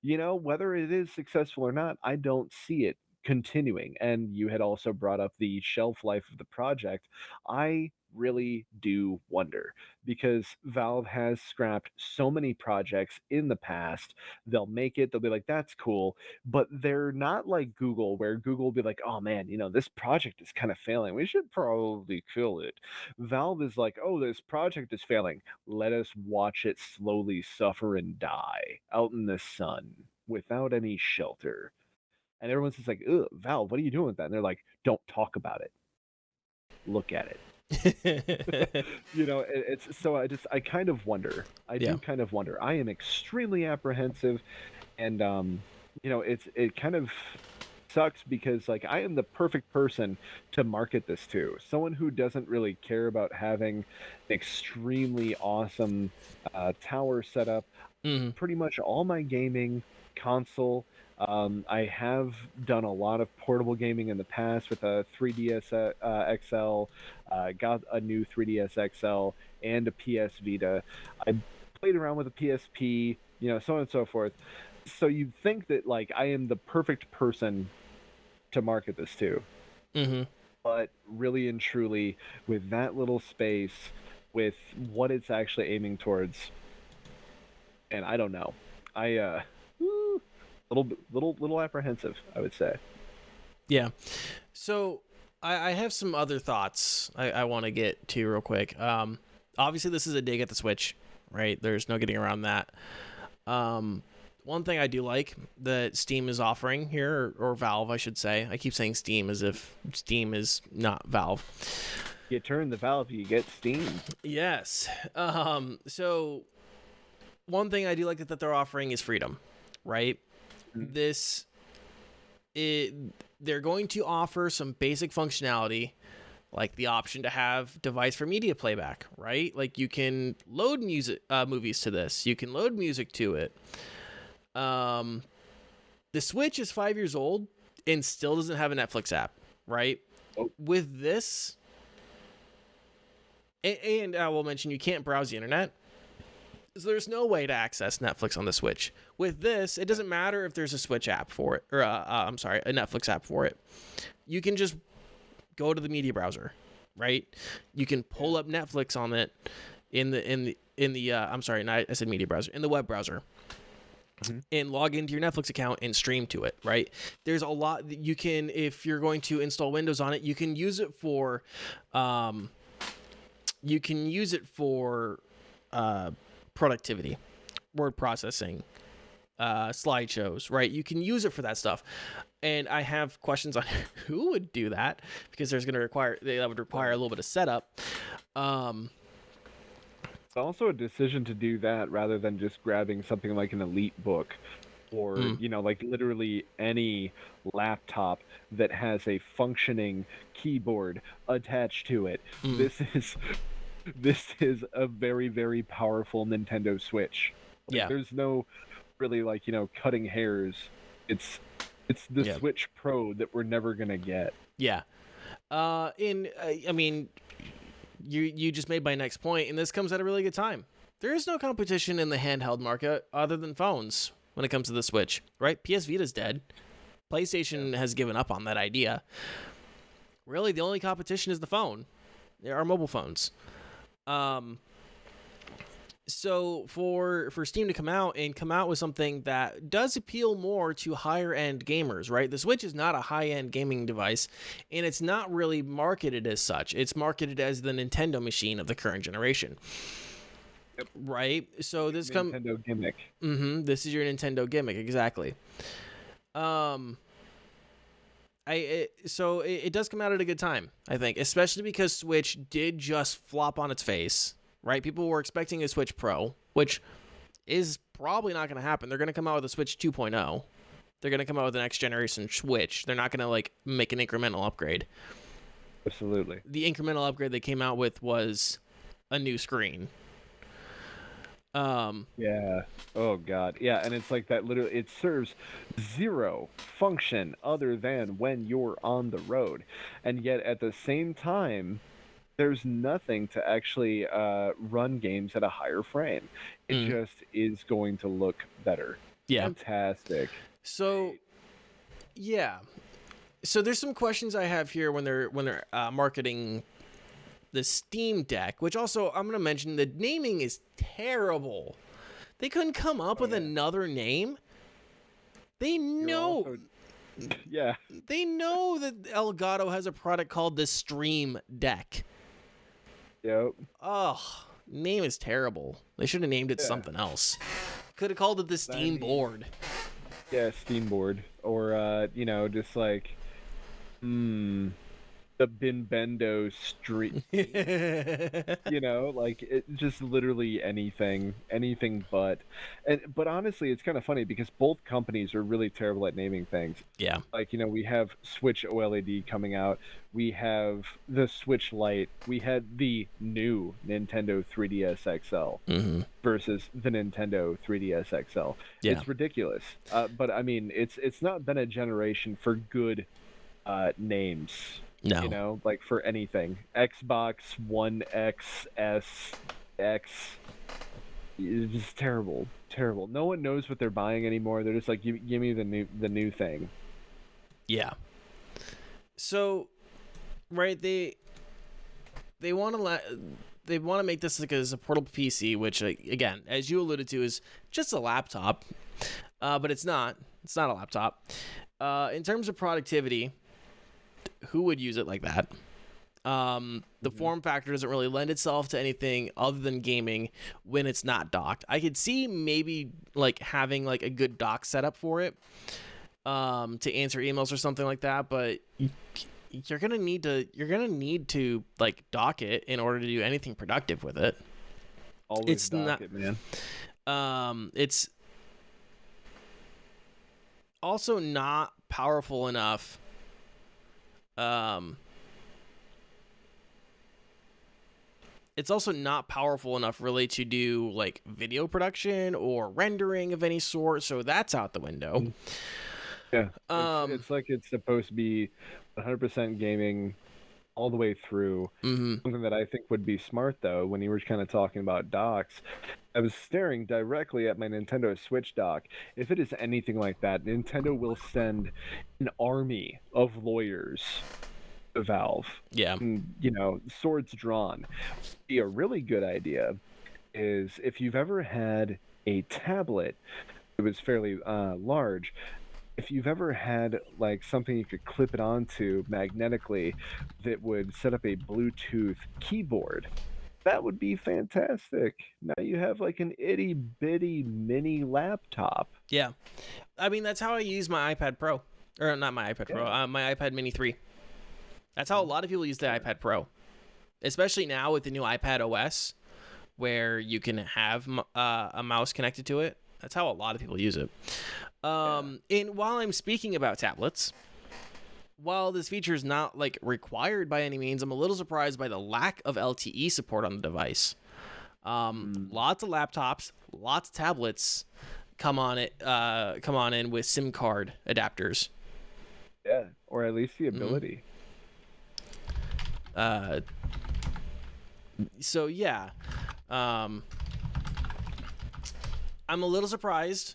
Speaker 3: Whether it is successful or not, I don't see it continuing. And you had also brought up the shelf life of the project. I really do wonder because Valve has scrapped so many projects in the past. They'll make it, they'll be like, that's cool, but they're not like Google, where Google will be like, oh man, this project is kind of failing, we should probably kill it. Valve is like, oh, this project is failing, let us watch it slowly suffer and die out in the sun without any shelter. And everyone's just like, ugh, Valve, what are you doing with that? And they're like, don't talk about it, look at it. It's so I kind of wonder. I do kind of wonder. I am extremely apprehensive, and it kind of sucks because like I am the perfect person to market this to. Someone who doesn't really care about having an extremely awesome tower setup.
Speaker 1: Mm-hmm.
Speaker 3: Pretty much all my gaming console. I have done a lot of portable gaming in the past with a 3DS XL, got a new 3DS XL and a PS Vita. I played around with a PSP, so on and so forth. So you'd think that like I am the perfect person to market this to.
Speaker 1: Mm-hmm.
Speaker 3: But really and truly, with that little space, with what it's actually aiming towards, and I don't know. Little apprehensive, I would say.
Speaker 1: Yeah. So I have some other thoughts I want to get to real quick. Obviously, this is a dig at the Switch, right? There's no getting around that. One thing I do like that Steam is offering here, or Valve, I should say. I keep saying Steam as if Steam is not Valve.
Speaker 3: You turn the valve, you get Steam.
Speaker 1: Yes. So one thing I do like that they're offering is freedom, right? They're going to offer some basic functionality, like the option to have device for media playback, right? Like you can load movies to this. You can load music to it. The Switch is 5 years old and still doesn't have a Netflix app, right?
Speaker 3: Oh.
Speaker 1: With this, and I will mention you can't browse the internet. So there's no way to access Netflix on the Switch. With this, it doesn't matter if there's a Switch app for it, or a Netflix app for it. You can just go to the media browser, right? You can pull up Netflix on it in the I said media browser, in the web browser. Mm-hmm. And log into your Netflix account and stream to it, right? There's a lot that you can, if you're going to install Windows on it, you can use it for you can use it for productivity, word processing, slideshows, right? You can use it for that stuff. And I have questions on who would do that, because that would require a little bit of setup.
Speaker 3: It's also a decision to do that rather than just grabbing something like an Elite book or, like literally any laptop that has a functioning keyboard attached to it. This is a very, very powerful Nintendo Switch.
Speaker 1: Yeah.
Speaker 3: There's no really cutting hairs. It's the Switch Pro that we're never gonna get.
Speaker 1: Yeah. I mean, you just made my next point, and this comes at a really good time. There is no competition in the handheld market other than phones when it comes to the Switch, right? PS Vita's dead. PlayStation has given up on that idea. Really, the only competition is the phone. There are mobile phones. So for Steam to come out with something that does appeal more to higher end gamers, right? The Switch is not a high end gaming device, and it's not really marketed as such. It's marketed as the Nintendo machine of the current generation. Yep. Right? So this
Speaker 3: Nintendo gimmick.
Speaker 1: This is your Nintendo gimmick, exactly. It does come out at a good time, I think, especially because Switch did just flop on its face, right? People were expecting a Switch Pro, which is probably not going to happen. They're going to come out with a Switch 2.0. They're going to come out with the next generation Switch. They're not going to make an incremental upgrade.
Speaker 3: Absolutely.
Speaker 1: The incremental upgrade they came out with was a new screen.
Speaker 3: Yeah. Oh god. Yeah, and it's like that literally it serves zero function other than when you're on the road. And yet at the same time there's nothing to actually run games at a higher frame. It just is going to look better.
Speaker 1: Yeah.
Speaker 3: Fantastic.
Speaker 1: So yeah. So there's some questions I have here when they're marketing the Steam Deck, which also I'm going to mention the naming is terrible. They couldn't come up with another name. They know.
Speaker 3: Yeah.
Speaker 1: They know that Elgato has a product called the Stream Deck.
Speaker 3: Yep.
Speaker 1: Oh, name is terrible. They should have named it something else. Could have called it the Steam Board.
Speaker 3: Yeah, Steam Board. Or, just like, the Binbendo Street. It just literally anything but. But honestly, it's kind of funny because both companies are really terrible at naming things.
Speaker 1: Yeah.
Speaker 3: We have Switch OLED coming out. We have the Switch Lite. We had the new Nintendo 3DS XL versus the Nintendo 3DS XL.
Speaker 1: Yeah.
Speaker 3: It's ridiculous. But I mean, it's not been a generation for good names.
Speaker 1: No.
Speaker 3: For anything. Xbox One X, S, X. It's just terrible. Terrible. No one knows what they're buying anymore. They're just like, give me the new thing.
Speaker 1: Yeah. So, right, they want to make this as a portable PC, which again, as you alluded to, is just a laptop. But it's not. It's not a laptop. In terms of productivity, who would use it like that? The form factor doesn't really lend itself to anything other than gaming when it's not docked. I could see maybe having a good dock setup for it to answer emails or something like that, but you're gonna need to dock it in order to do anything productive with it.
Speaker 3: Always dock it, man.
Speaker 1: It's also not powerful enough. It's also not powerful enough really to do video production or rendering of any sort, so that's out the window.
Speaker 3: Yeah, it's it's supposed to be 100% gaming all the way through. Something that I think would be smart though, when you were kind of talking about docks, I was staring directly at my Nintendo Switch dock. If it is anything like that, Nintendo will send an army of lawyers to Valve.
Speaker 1: Yeah.
Speaker 3: And, swords drawn. Be a really good idea is if you've ever had a tablet, it was fairly large. If you've ever had something you could clip it onto magnetically that would set up a Bluetooth keyboard, That would be fantastic. Now you have like an itty bitty mini laptop.
Speaker 1: Yeah. I mean, that's how I use my iPad Pro. Or not my iPad Pro,
Speaker 3: Yeah.
Speaker 1: my iPad Mini 3. That's how a lot of people use the iPad Pro. Especially now with the new iPad OS, where you can have a mouse connected to it. That's how a lot of people use it. And while I'm speaking about tablets, while this feature is not like required by any means, I'm a little surprised by the lack of LTE support on the device. Lots of laptops, lots of tablets come on in with SIM card adapters.
Speaker 3: Yeah, or at least the ability.
Speaker 1: So yeah, I'm a little surprised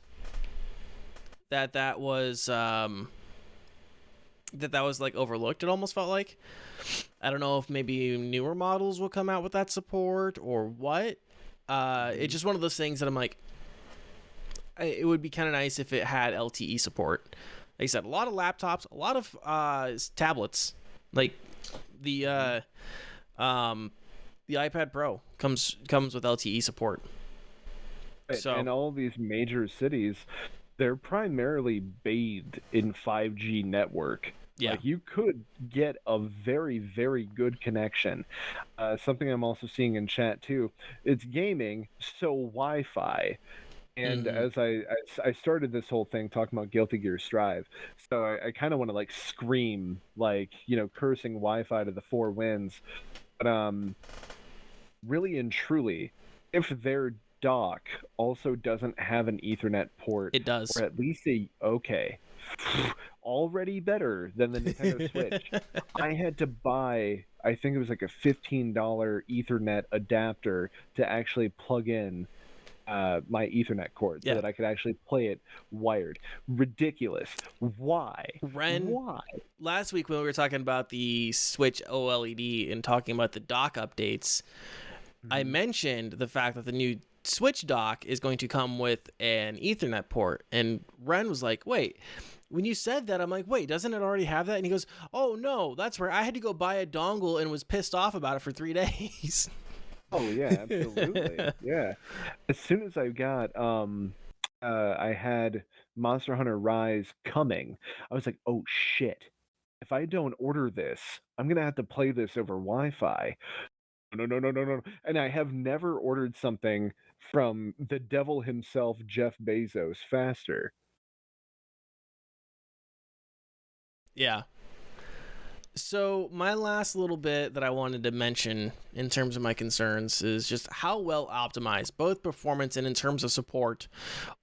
Speaker 1: that was like overlooked. It almost felt like, I don't know if maybe newer models will come out with that support or what. It's just one of those things that I'm like, it would be kind of nice if it had LTE support. Like I said, a lot of laptops, a lot of tablets, like the iPad Pro comes with LTE support. So,
Speaker 3: and all these major cities, they're primarily bathed in 5G network.
Speaker 1: Yeah.
Speaker 3: Like you could get a very, very good connection. Something I'm also seeing in chat too. It's gaming, so Wi-Fi. And as I started this whole thing talking about Guilty Gear Strive, so I kind of want to like scream, like, cursing Wi-Fi to the four winds. But really and truly, if their dock also doesn't have an Ethernet port,
Speaker 1: it does,
Speaker 3: or at least already better than the Nintendo Switch. I had to buy, I think it was like a $15 Ethernet adapter to actually plug in my Ethernet cord so that I could actually play it wired. Ridiculous. Why? Why?
Speaker 1: Last week when we were talking about the Switch OLED and talking about the dock updates, I mentioned the fact that the new Switch dock is going to come with an Ethernet port, and Ren was like, wait, when you said that, I'm like, wait, doesn't it already have that? And he goes, oh no, that's where I had to go buy a dongle and was pissed off about it for 3 days.
Speaker 3: Oh yeah, absolutely. Yeah. As soon as I got I had Monster Hunter Rise coming, I was like, oh shit. If I don't order this, I'm gonna have to play this over Wi-Fi. No. And I have never ordered something from the devil himself, Jeff Bezos, faster.
Speaker 1: Yeah. So my last little bit that I wanted to mention in terms of my concerns is just how well optimized, both performance and in terms of support,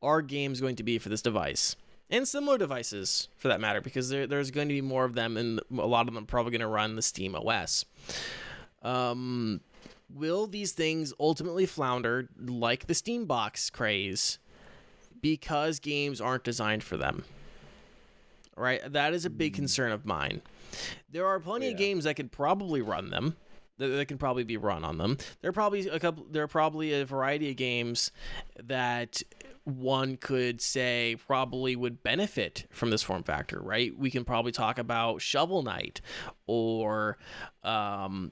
Speaker 1: are games going to be for this device. And similar devices, for that matter, because there's going to be more of them, and a lot of them are probably going to run the Steam OS. Will these things ultimately flounder like the Steam Box craze because games aren't designed for them? Right? That is a big concern of mine. There are plenty of games that could probably run them. That can probably be run on them. There are probably a variety of games that one could say probably would benefit from this form factor, right? We can probably talk about Shovel Knight, or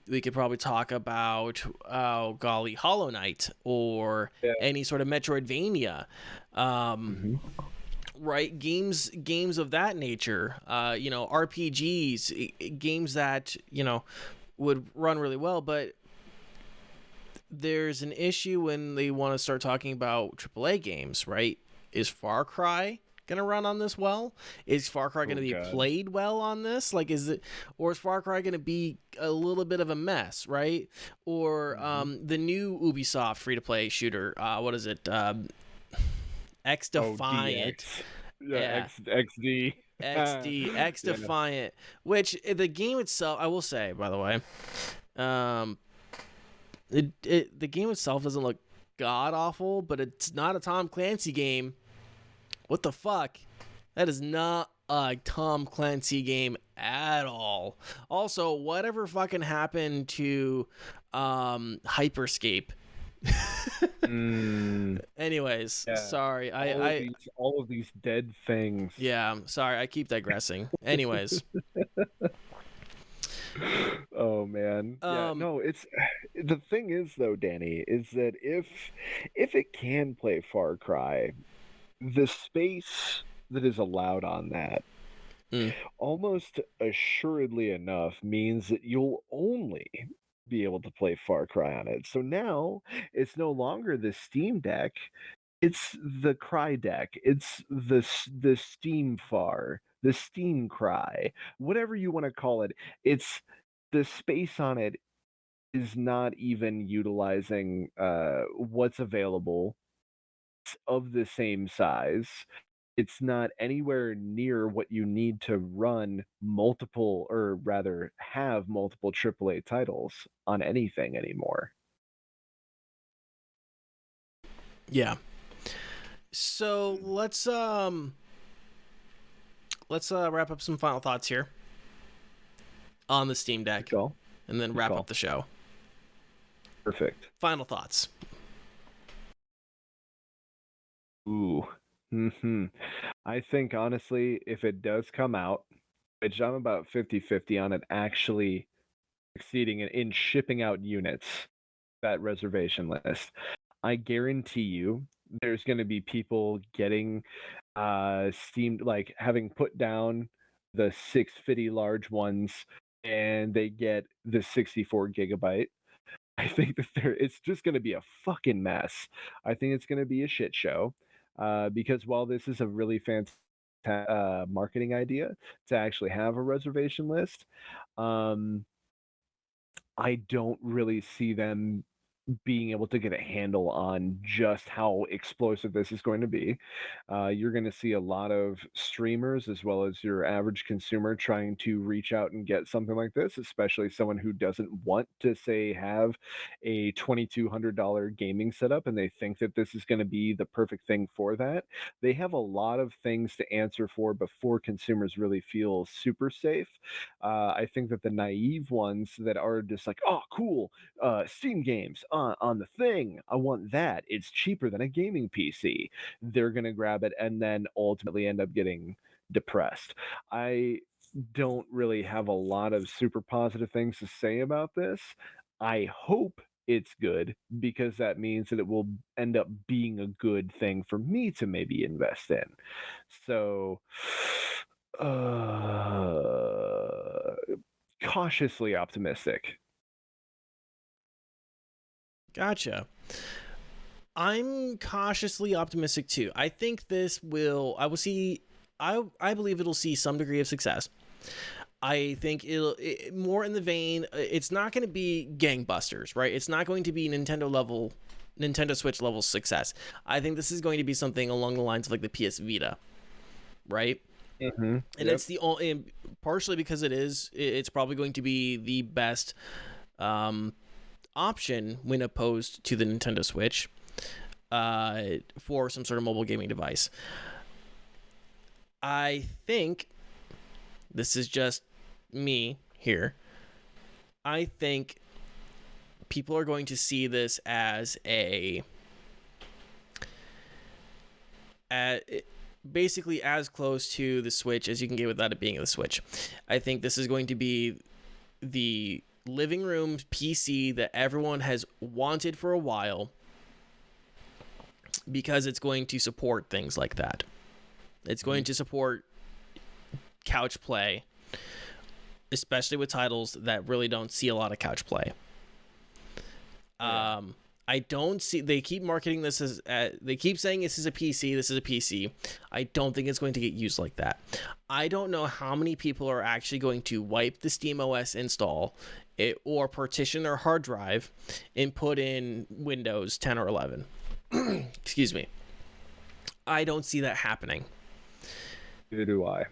Speaker 1: we could probably talk about Hollow Knight, or any sort of Metroidvania. Right, games of that nature, RPGs, games that would run really well, but there's an issue when they want to start talking about AAA games, right? Is Far Cry gonna run on this well? Is Far Cry gonna be played well on this? Like, is Far Cry gonna be a little bit of a mess, right? Or the new Ubisoft free-to-play shooter, what is it? X Defiant.
Speaker 3: XD.
Speaker 1: X Defiant, which the game itself, I will say, by the way, the game itself doesn't look god awful, but it's not a Tom Clancy game. What the fuck? That is not a Tom Clancy game at all. Also, whatever fucking happened to Hyperscape? Anyways, sorry.
Speaker 3: All of these dead things.
Speaker 1: Yeah, sorry. I keep digressing. Anyways.
Speaker 3: Oh man. Yeah, no, the thing is though, Danny, is that if it can play Far Cry, the space that is allowed on that
Speaker 1: Mm.
Speaker 3: almost assuredly enough means that you'll only be able to play Far Cry on it. So now it's no longer the Steam Deck, it's the Cry Deck. It's the Steam Far, the Steam Cry, whatever you want to call it. It's the space on it is not even utilizing what's available. It's of the same size. It's not anywhere near what you need to run multiple, or rather have multiple AAA titles on anything anymore.
Speaker 1: Yeah. So let's wrap up some final thoughts here on the Steam Deck,
Speaker 3: Good call.
Speaker 1: and then
Speaker 3: Good
Speaker 1: wrap
Speaker 3: call.
Speaker 1: up the show.
Speaker 3: Perfect.
Speaker 1: Final thoughts.
Speaker 3: Ooh. I think honestly, if it does come out, which I'm about 50-50 on it actually succeeding in shipping out units, that reservation list, I guarantee you there's going to be people getting Steam, like having put down the 650 large ones, and they get the 64 gigabyte. I think that it's just going to be a fucking mess. I think it's going to be a shit show, because while this is a really fantastic marketing idea to actually have a reservation list, um, I don't really see them being able to get a handle on just how explosive this is going to be. You're going to see a lot of streamers as well as your average consumer trying to reach out and get something like this, especially someone who doesn't want to, say, have a $2,200 gaming setup and they think that this is going to be the perfect thing for that. They have a lot of things to answer for before consumers really feel super safe. I think that the naive ones that are just like, oh, cool, Steam games on the thing. I want that. It's cheaper than a gaming PC. They're gonna grab it and then ultimately end up getting depressed. I don't really have a lot of super positive things to say about this. I hope it's good because that means that it will end up being a good thing for me to maybe invest in. So, uh, cautiously optimistic.
Speaker 1: Gotcha. I'm cautiously optimistic too. I think this will. I will see. I believe it'll see some degree of success. I think more in the vein. It's not going to be gangbusters, right? It's not going to be Nintendo Switch level success. I think this is going to be something along the lines of like the PS Vita, right?
Speaker 3: Mm-hmm.
Speaker 1: And it's the only, partially because it's probably going to be the best option when opposed to the Nintendo Switch for some sort of mobile gaming device. I think this is just me here. I think people are going to see this as basically as close to the Switch as you can get without it being the Switch. I think this is going to be the living room PC that everyone has wanted for a while because it's going to support things like that. It's going to support couch play, especially with titles that really don't see a lot of couch play.
Speaker 3: Yeah.
Speaker 1: I don't see. They keep marketing this as. They keep saying this is a PC. This is a PC. I don't think it's going to get used like that. I don't know how many people are actually going to wipe the SteamOS install, or partition their hard drive, and put in Windows 10 or 11. Excuse me. I don't see that happening.
Speaker 3: Neither do I.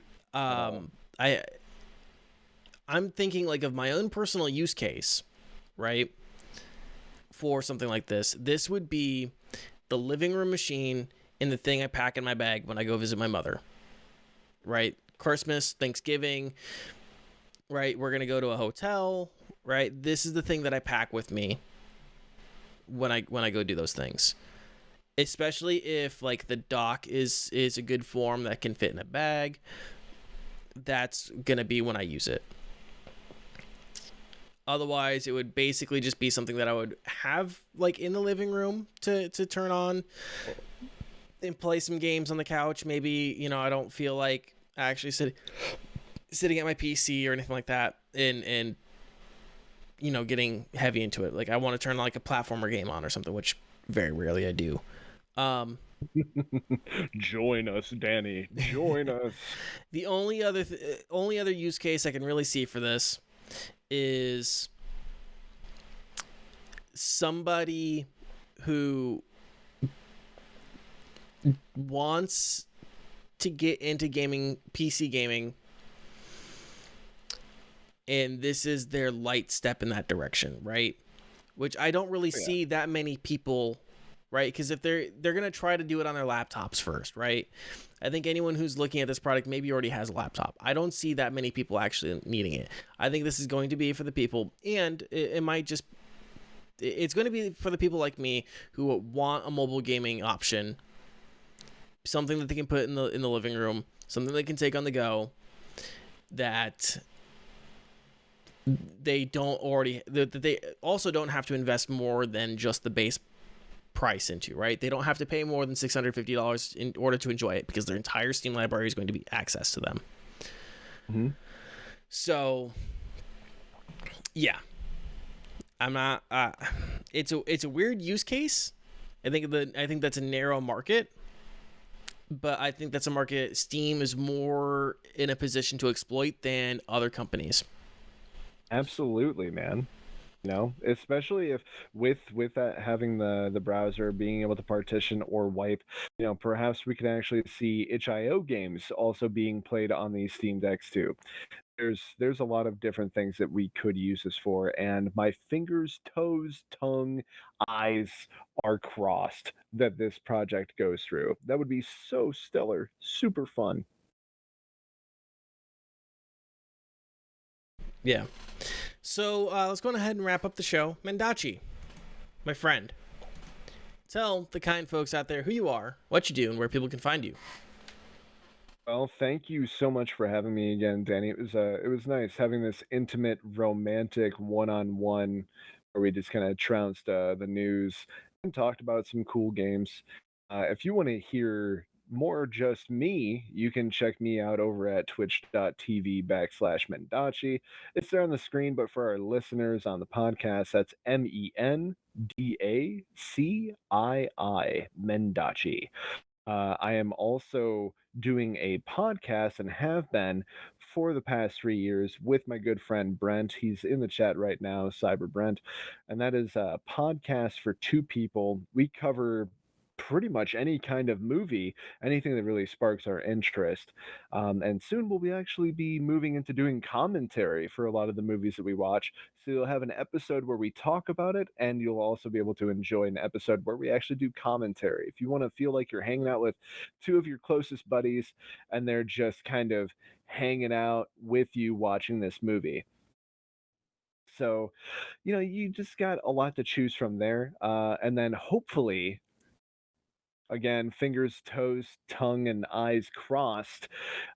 Speaker 1: I'm thinking like of my own personal use case, right? For something like this. This would be the living room machine and the thing I pack in my bag when I go visit my mother. Right? Christmas, Thanksgiving, right? We're going to go to a hotel, right? This is the thing that I pack with me when I go do those things. Especially if like the dock is a good form that can fit in a bag. That's going to be when I use it. Otherwise, it would basically just be something that I would have like in the living room to turn on and play some games on the couch. Maybe, you know, I don't feel like actually sitting at my PC or anything like that and you know, getting heavy into it. Like I want to turn like a platformer game on or something, which very rarely I do.
Speaker 3: Join us, Danie. Join us.
Speaker 1: The only other use case I can really see for this is somebody who wants to get into gaming, PC gaming, and this is their light step in that direction, right? Which I don't really see that many people, right? Because if they're gonna try to do it on their laptops first, right? I think anyone who's looking at this product maybe already has a laptop. I don't see that many people actually needing it. I think this is going to be for the people, and it might just, it's going to be for the people like me who want a mobile gaming option, something that they can put in the living room, something they can take on the go, that they also don't have to invest more than just the base price into, right? They don't have to pay more than $650 in order to enjoy it, because their entire Steam library is going to be access to them.
Speaker 3: Mm-hmm.
Speaker 1: So yeah, I'm not it's a weird use case. I think that's a narrow market, but I think that's a market Steam is more in a position to exploit than other companies.
Speaker 3: Absolutely, man. You know, especially if with that, having the browser being able to partition or wipe, you know, perhaps we could actually see itch.io games also being played on these Steam Decks too. There's a lot of different things that we could use this for, and my fingers, toes, tongue, eyes are crossed that this project goes through. That would be so stellar, super fun.
Speaker 1: Yeah. So let's go ahead and wrap up the show. Mendacii, my friend, tell the kind folks out there who you are, what you do, and where people can find you.
Speaker 3: Well, thank you so much for having me again, Danny. It was nice having this intimate, romantic one-on-one where we just kind of trounced the news and talked about some cool games. If you want to hear more just me, you can check me out over at twitch.tv/Mendacii. It's there on the screen, but for our listeners on the podcast, that's Mendacii, Mendacii. I am also doing a podcast and have been for the past 3 years with my good friend Brent. He's in the chat right now, Cyber Brent, and that is a podcast for two people. We cover pretty much any kind of movie, anything that really sparks our interest. And soon we'll actually be moving into doing commentary for a lot of the movies that we watch. So you'll have an episode where we talk about it, and you'll also be able to enjoy an episode where we actually do commentary. If you want to feel like you're hanging out with two of your closest buddies and they're just kind of hanging out with you watching this movie. So, you know, you just got a lot to choose from there. And then hopefully, again, fingers, toes, tongue, and eyes crossed.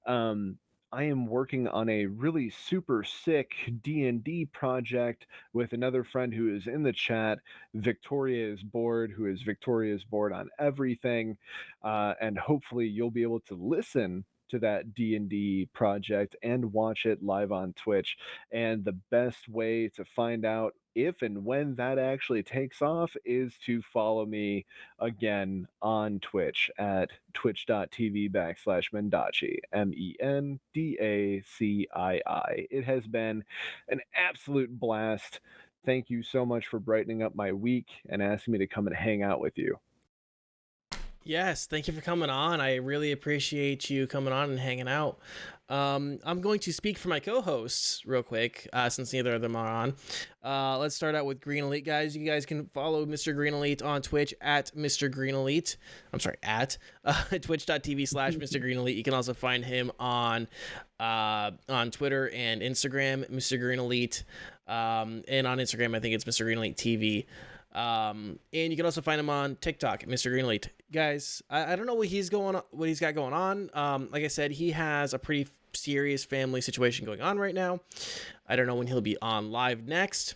Speaker 3: Um, I am working on a really super sick D&D project with another friend who is in the chat. Victoria is bored, who is Victoria's bored on everything, and hopefully you'll be able to listen to that D&D project and watch it live on Twitch. And the best way to find out if and when that actually takes off is to follow me again on Twitch at twitch.tv/Mendacii, Mendacii. It has been an absolute blast. Thank you so much for brightening up my week and asking me to come and hang out with you.
Speaker 1: Yes, thank you for coming on. I really appreciate you coming on and hanging out. I'm going to speak for my co-hosts real quick, since neither of them are on. Let's start out with Green Elite, guys. You guys can follow Mr. Green Elite on Twitch at Mr. Green Elite. I'm sorry, at twitch.tv/Mr. Green Elite. You can also find him on Twitter and Instagram, Mr. Green Elite. And on Instagram, I think it's Mr. Green Elite TV. And you can also find him on TikTok, Mr. Green Elite. Guys, I don't know what he's got going on. Like I said, he has a pretty serious family situation going on right now. I don't know when he'll be on live next.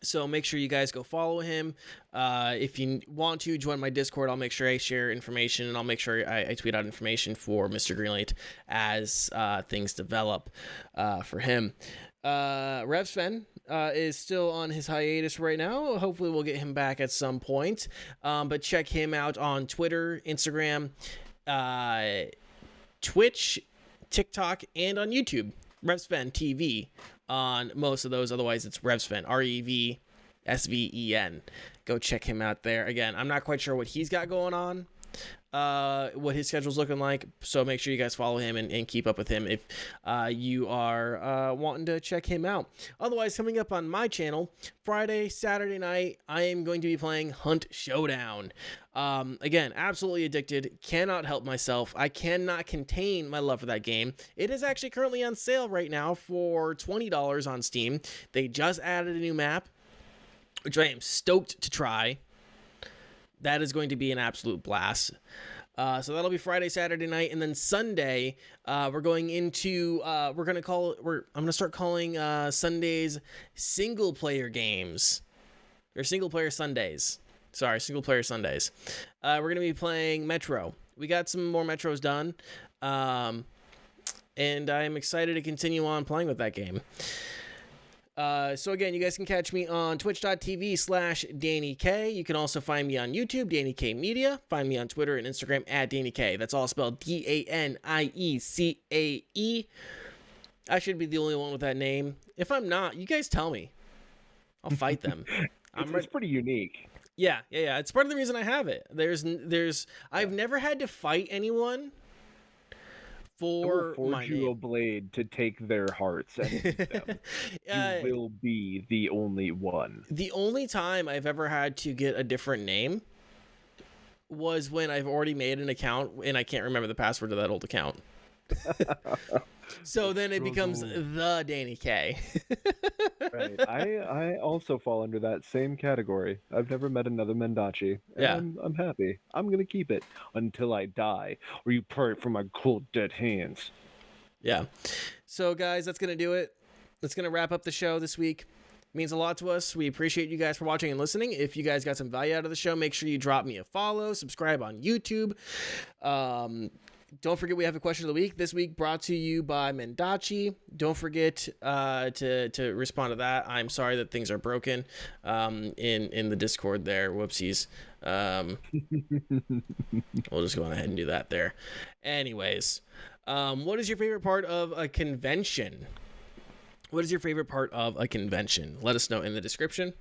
Speaker 1: So make sure you guys go follow him. If you want to join my Discord, I'll make sure I share information, and I'll make sure I tweet out information for Mr. Greenlight as things develop for him. Revsven is still on his hiatus right now. Hopefully we'll get him back at some point. But check him out on Twitter, Instagram, Twitch, TikTok, and on YouTube. Revsven TV on most of those. Otherwise, it's Revsven, REVSVEN. Go check him out there. Again, I'm not quite sure what he's got going on, what his schedule's looking like, so make sure you guys follow him and keep up with him if you are wanting to check him out. Otherwise, coming up on my channel, Friday, Saturday night, I am going to be playing Hunt Showdown. Again, absolutely addicted, cannot help myself. I cannot contain my love for that game. It is actually currently on sale right now for $20 on Steam. They just added a new map, which I am stoked to try. That is going to be an absolute blast. So that'll be Friday, Saturday night, and then Sunday we're going into I'm gonna start calling Sundays single player games, or single player Sundays. Sorry, single player Sundays. We're gonna be playing Metro. We got some more Metros done, and I'm excited to continue on playing with that game. So again, you guys can catch me on twitch.tv/DanieK. You can also find me on YouTube, Danie K Media. Find me on Twitter and Instagram at DanieK. That's all spelled DANIECAE. I should be the only one with that name. If I'm not, you guys tell me. I'll fight them.
Speaker 3: It's pretty unique.
Speaker 1: Yeah. It's part of the reason I have it. I've never had to fight anyone for my name.
Speaker 3: You a blade to take their hearts and eat them. You will be the only one.
Speaker 1: The only time I've ever had to get a different name was when I've already made an account and I can't remember the password to that old account. So then it becomes the Danie K.
Speaker 3: Right. I also fall under that same category. I've never met another Mendacii.
Speaker 1: Yeah.
Speaker 3: I'm happy. I'm gonna keep it until I die, or you part from my cold dead hands.
Speaker 1: Yeah. So guys, that's gonna do it. That's gonna wrap up the show this week. It means a lot to us. We appreciate you guys for watching and listening. If you guys got some value out of the show, make sure you drop me a follow, subscribe on YouTube. Don't forget we have a question of the week this week, brought to you by Mendacii. Don't forget to respond to that. I'm sorry that things are broken in the Discord there. Whoopsies. We'll just go on ahead and do that there. Anyways, what is your favorite part of a convention? What is your favorite part of a convention? Let us know in the description.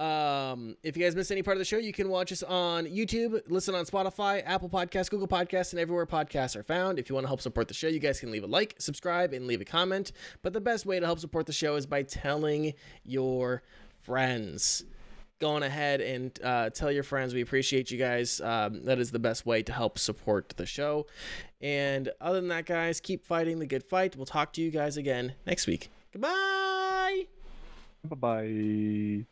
Speaker 1: If you guys missed any part of the show, you can watch us on YouTube, listen on Spotify, Apple Podcasts, Google Podcasts, and everywhere podcasts are found. If you want to help support the show, you guys can leave a like, subscribe, and leave a comment. But the best way to help support the show is by telling your friends. Go on ahead and tell your friends. We appreciate you guys. That is the best way to help support the show. And other than that, guys, keep fighting the good fight. We'll talk to you guys again next week. Goodbye!
Speaker 3: Bye-bye.